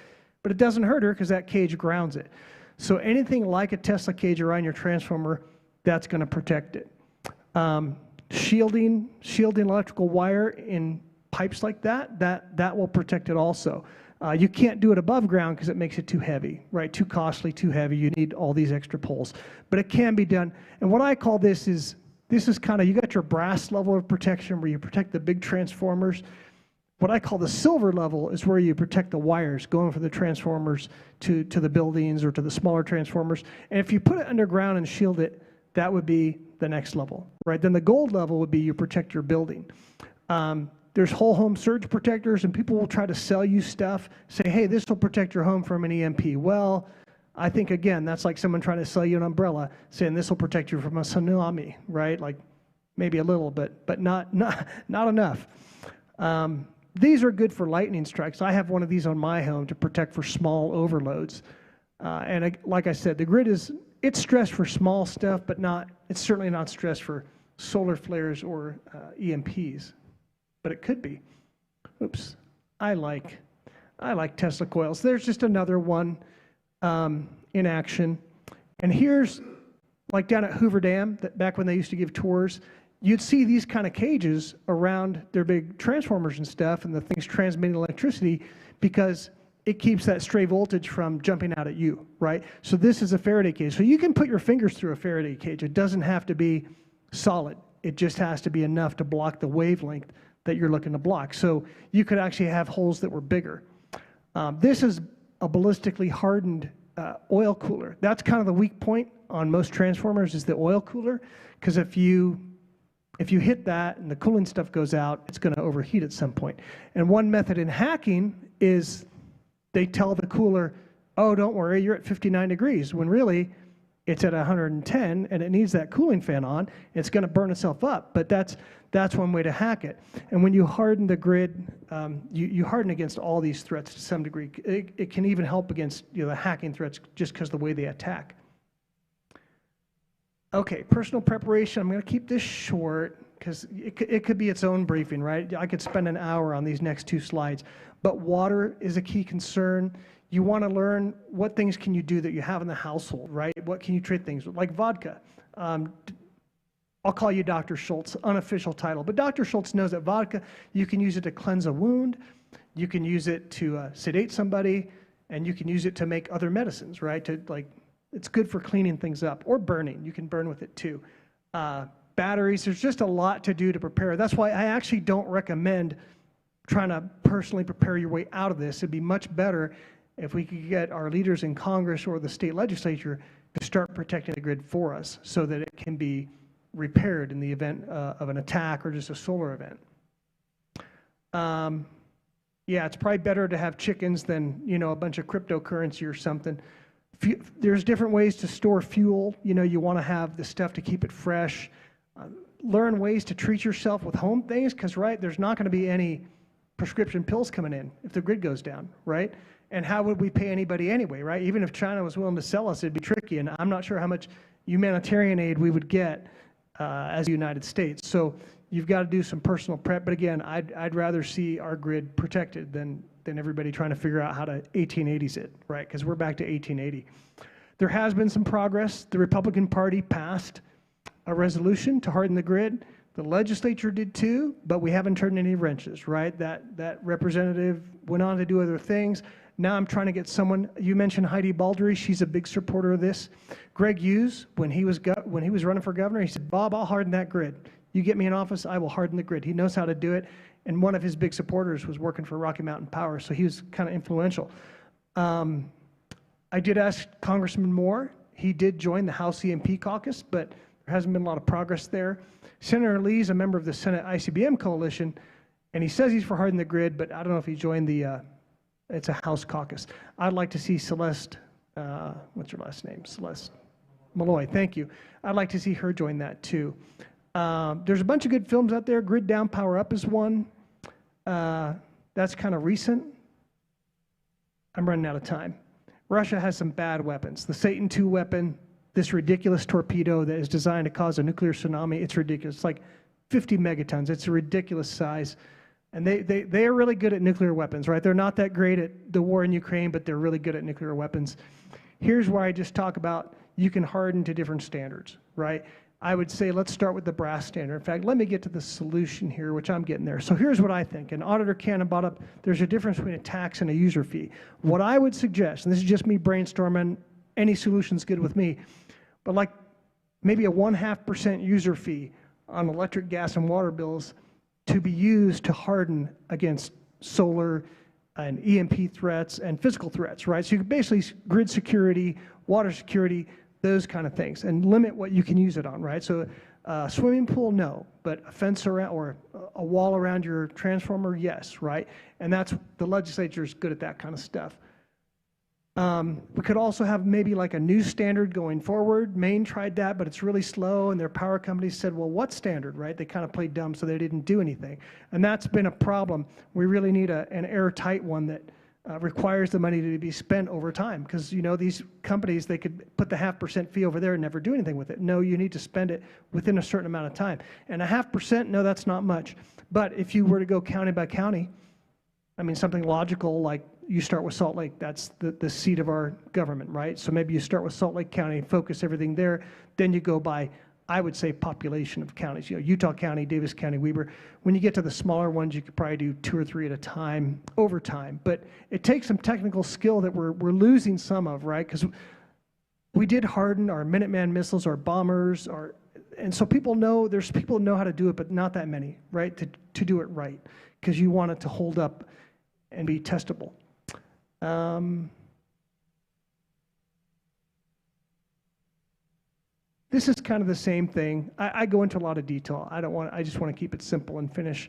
but it doesn't hurt her because that cage grounds it. So anything like a Tesla cage around your transformer, that's going to protect it. Shielding electrical wire in pipes like that will protect it also. You can't do it above ground because it makes it too heavy, right? Too costly, too heavy. You need all these extra poles. But it can be done. And what I call this is kind of, you got your brass level of protection where you protect the big transformers. What I call the silver level is where you protect the wires going from the transformers to the buildings or to the smaller transformers. And if you put it underground and shield it, that would be the next level, right? Then the gold level would be you protect your building. There's whole home surge protectors, and people will try to sell you stuff, say, hey, this will protect your home from an EMP. Well, I think, again, that's like someone trying to sell you an umbrella, saying this will protect you from a tsunami, right? Like, maybe a little, but not enough. These are good for lightning strikes. I have one of these on my home to protect for small overloads. Like I said, the grid it's stressed for small stuff, but it's certainly not stressed for solar flares or EMPs, but it could be. Oops, I like Tesla coils. There's just another one in action. And here's, like down at Hoover Dam, back when they used to give tours, you'd see these kind of cages around their big transformers and stuff, and the thing's transmitting electricity because it keeps that stray voltage from jumping out at you, right? So this is a Faraday cage. So you can put your fingers through a Faraday cage. It doesn't have to be solid. It just has to be enough to block the wavelength that you're looking to block. So you could actually have holes that were bigger. This is a ballistically hardened oil cooler. That's kind of the weak point on most transformers, is the oil cooler, because if you hit that and the cooling stuff goes out, it's going to overheat at some point. And one method in hacking is they tell the cooler, oh, don't worry, you're at 59 degrees, when really it's at 110 and it needs that cooling fan on. It's going to burn itself up, but that's one way to hack it. And when you harden the grid, you harden against all these threats to some degree. It can even help against the hacking threats just because of the way they attack. Okay, personal preparation. I'm going to keep this short because it could be its own briefing, right? I could spend an hour on these next two slides. But water is a key concern. You want to learn what things can you do that you have in the household, right? What can you treat things with? Like vodka. I'll call you Dr. Schultz, unofficial title. But Dr. Schultz knows that vodka, you can use it to cleanse a wound. You can use it to sedate somebody. And you can use it to make other medicines, right? It's good for cleaning things up, or burning. You can burn with it too. Batteries, there's just a lot to do to prepare. That's why I actually don't recommend trying to personally prepare your way out of this. It'd be much better if we could get our leaders in Congress or the state legislature to start protecting the grid for us so that it can be repaired in the event of an attack or just a solar event. Yeah, it's probably better to have chickens than a bunch of cryptocurrency or something. There's different ways to store fuel. You want to have the stuff to keep it fresh. Learn ways to treat yourself with home things, because there's not going to be any prescription pills coming in if the grid goes down, right? And how would we pay anybody anyway, right? Even if China was willing to sell us, it'd be tricky, and I'm not sure how much humanitarian aid we would get as the United States. So you've got to do some personal prep. But again, I'd rather see our grid protected than everybody trying to figure out how to 1880s it, right? Because we're back to 1880. There has been some progress. The Republican Party passed a resolution to harden the grid. The legislature did too, but we haven't turned any wrenches, right? That representative went on to do other things. Now I'm trying to get someone. You mentioned Heidi Baldry. She's a big supporter of this. Greg Hughes, when he was running for governor, he said, "Bob, I'll harden that grid. You get me in office, I will harden the grid." He knows how to do it. And one of his big supporters was working for Rocky Mountain Power, so he was kind of influential. I did ask Congressman Moore. He did join the House EMP caucus, but there hasn't been a lot of progress there. Senator Lee's a member of the Senate ICBM coalition, and he says he's for hardening the grid, but I don't know if he joined it's a House caucus. I'd like to see Celeste, what's her last name? Celeste Malloy, thank you. I'd like to see her join that too. There's a bunch of good films out there. Grid Down, Power Up is one. That's kind of recent. I'm running out of time. Russia has some bad weapons. The Satan II weapon, this ridiculous torpedo that is designed to cause a nuclear tsunami, it's ridiculous. It's like 50 megatons. It's a ridiculous size. And they are really good at nuclear weapons, right? They're not that great at the war in Ukraine, but they're really good at nuclear weapons. Here's where I just talk about you can harden to different standards, right? I would say let's start with the brass standard. In fact, let me get to the solution here, which I'm getting there. So here's what I think. And Auditor Cannon brought up, there's a difference between a tax and a user fee. What I would suggest, and this is just me brainstorming, any solution's good with me, but like maybe a 0.5% user fee on electric, gas, and water bills to be used to harden against solar and EMP threats and physical threats, right? So you can basically grid security, water security, those kind of things, and limit what you can use it on, right? So swimming pool, no, but a fence around or a wall around your transformer, yes, right? And that's, the legislature is good at that kind of stuff. We could also have maybe like a new standard going forward. Maine tried that, but it's really slow, and their power companies said, well, what standard, right? They kind of played dumb, so they didn't do anything. And that's been a problem. We really need an airtight one that requires the money to be spent over time, because, you know, these companies, they could put the 0.5% fee over there and never do anything with it. No, you need to spend it within a certain amount of time. And 0.5%, no, that's not much. But if you were to go county by county, I mean, something logical like you start with Salt Lake, that's the seat of our government, right? So maybe you start with Salt Lake County, focus everything there, then you go by, I would say, population of counties. You know, Utah County, Davis County, Weber. When you get to the smaller ones, you could probably do 2 or 3 at a time over time. But it takes some technical skill that we're losing some of, right? Because we did harden our Minuteman missiles, our bombers, and so people know, there's people who know how to do it, but not that many, right, to do it right, because you want it to hold up and be testable. This is kind of the same thing. I go into a lot of detail. I just want to keep it simple and finish.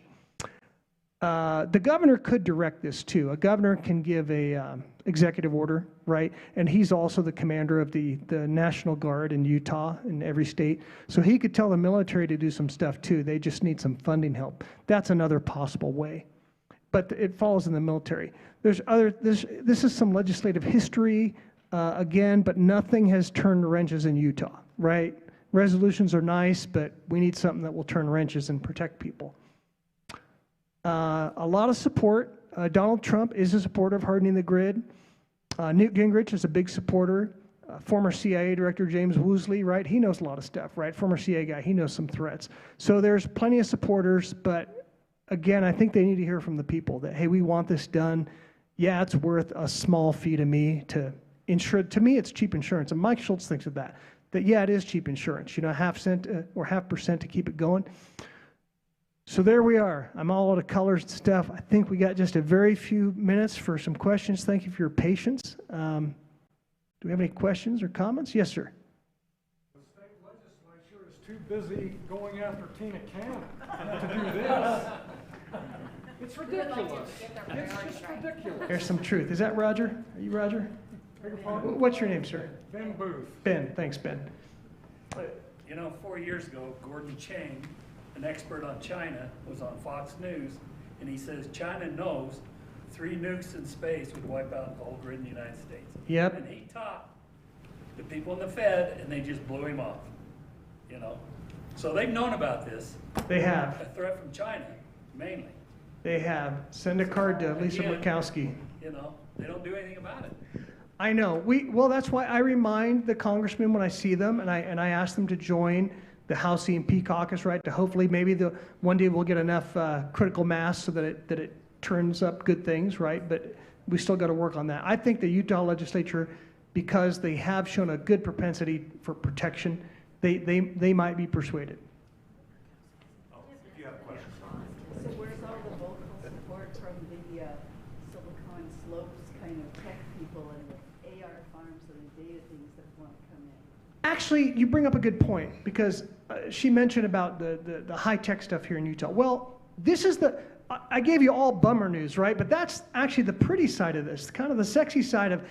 The governor could direct this too. A governor can give a executive order, right? And he's also the commander of the National Guard in Utah, in every state. So he could tell the military to do some stuff too. They just need some funding help. That's another possible way. But it falls in the military. This is some legislative history, again, but nothing has turned wrenches in Utah, right? Resolutions are nice, but we need something that will turn wrenches and protect people. A lot of support. Donald Trump is a supporter of hardening the grid. Newt Gingrich is a big supporter. Former CIA Director James Woosley, right? He knows a lot of stuff, right? Former CIA guy, he knows some threats. So there's plenty of supporters, but again, I think they need to hear from the people that, hey, we want this done. Yeah, it's worth a small fee to me to insure. To me, it's cheap insurance. And Mike Schultz thinks of that yeah, it is cheap insurance, you know, 0.5 cent or 0.5% to keep it going. So there we are. I'm all out of colors and stuff. I think we got just a very few minutes for some questions. Thank you for your patience. Do we have any questions or comments? Yes, sir. The state legislature is too busy going after Tina Cannon to do this. It's ridiculous. It's just ridiculous. There's some truth. Is that Roger? Are you Roger? What's your name, sir? Ben Booth. Ben. Thanks, Ben. You know, 4 years ago, Gordon Chang, an expert on China, was on Fox News, and he says China knows 3 nukes in space would wipe out the whole grid in the United States. Yep. And he talked to people in the Fed, and they just blew him off, you know. So they've known about this. They have. A threat from China, mainly. They have. Send a card to Lisa Murkowski. You know, they don't do anything about it. I know. Well, that's why I remind the congressmen when I see them, and I ask them to join the House EMP caucus, right? To hopefully maybe one day we'll get enough critical mass so that it turns up good things, right? But we still got to work on that. I think the Utah legislature, because they have shown a good propensity for protection, they might be persuaded. If you have questions. So where's all the vocal support from the Silicon Slopes kind of tech people and the AR farms and the data things that want to come in? Actually, you bring up a good point, because she mentioned about the high-tech stuff here in Utah. Well, this is I gave you all bummer news, right? But that's actually the pretty side of this, kind of the sexy side of,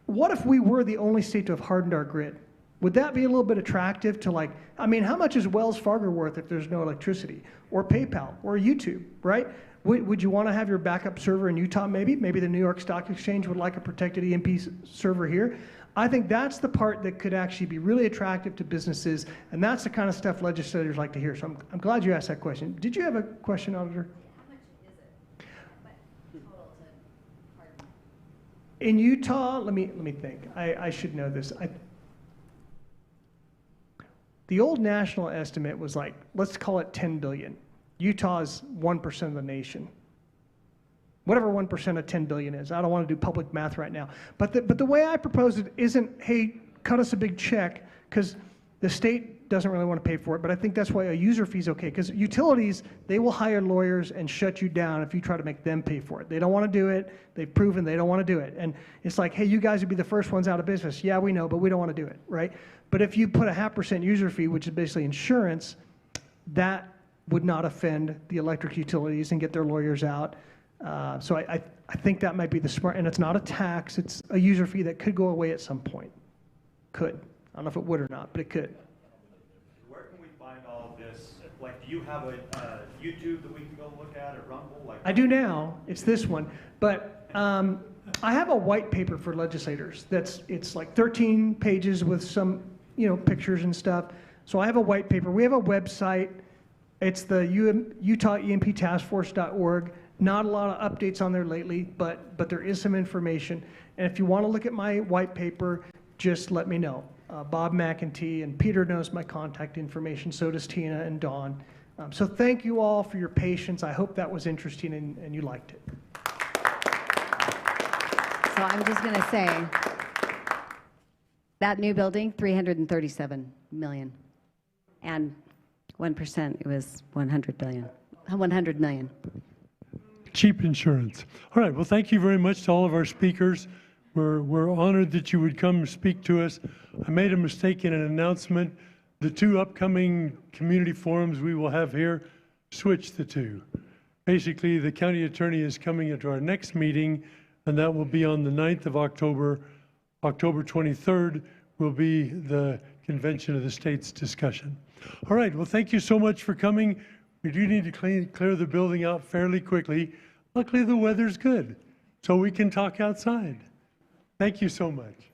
what if we were the only state to have hardened our grid? Would that be a little bit attractive to, like, I mean, how much is Wells Fargo worth if there's no electricity? Or PayPal, or YouTube, right? Would you want to have your backup server in Utah maybe? Maybe the New York Stock Exchange would like a protected EMP server here. I think that's the part that could actually be really attractive to businesses, and that's the kind of stuff legislators like to hear. So I'm glad you asked that question. Did you have a question, Auditor? How much is it? Total to harden? In Utah, let me think. I should know this. The old national estimate was like, let's call it 10 billion. Utah's 1% of the nation. Whatever 1% of 10 billion is. I don't want to do public math right now. But the way I propose it isn't, hey, cut us a big check, because the state doesn't really want to pay for it. But I think that's why a user fee is okay, because utilities, they will hire lawyers and shut you down if you try to make them pay for it. They don't want to do it. They've proven they don't want to do it. And it's like, hey, you guys would be the first ones out of business. Yeah, we know, but we don't want to do it, right? But if you put a 0.5% user fee, which is basically insurance, that would not offend the electric utilities and get their lawyers out. So I think that might be the smart, and it's not a tax, it's a user fee that could go away at some point. Could. I don't know if it would or not, but it could. Where can we find all of this? Like, do you have a YouTube that we can go look at, or Rumble? Like, I do now, it's this one, but I have a white paper for legislators it's like 13 pages with some, pictures and stuff. So I have a white paper. We have a website. It's the Utah EMP Taskforce.org. Not a lot of updates on there lately, but there is some information. And if you want to look at my white paper, just let me know. Bob McEntee, and Peter knows my contact information, so does Tina and Dawn. So thank you all for your patience. I hope that was interesting and you liked it. So I'm just going to say, that new building, 337 million. And 1%, it was 100 million. Cheap insurance. All right, well, thank you very much to all of our speakers. We're honored that you would come and speak to us. I made a mistake in an announcement. The 2 upcoming community forums we will have here, switch the 2. Basically, the county attorney is coming into our next meeting, and that will be on the 9th of October. October 23rd will be the Convention of the States discussion. All right, well, thank you so much for coming. We do need to clear the building out fairly quickly. Luckily, the weather's good, so we can talk outside. Thank you so much.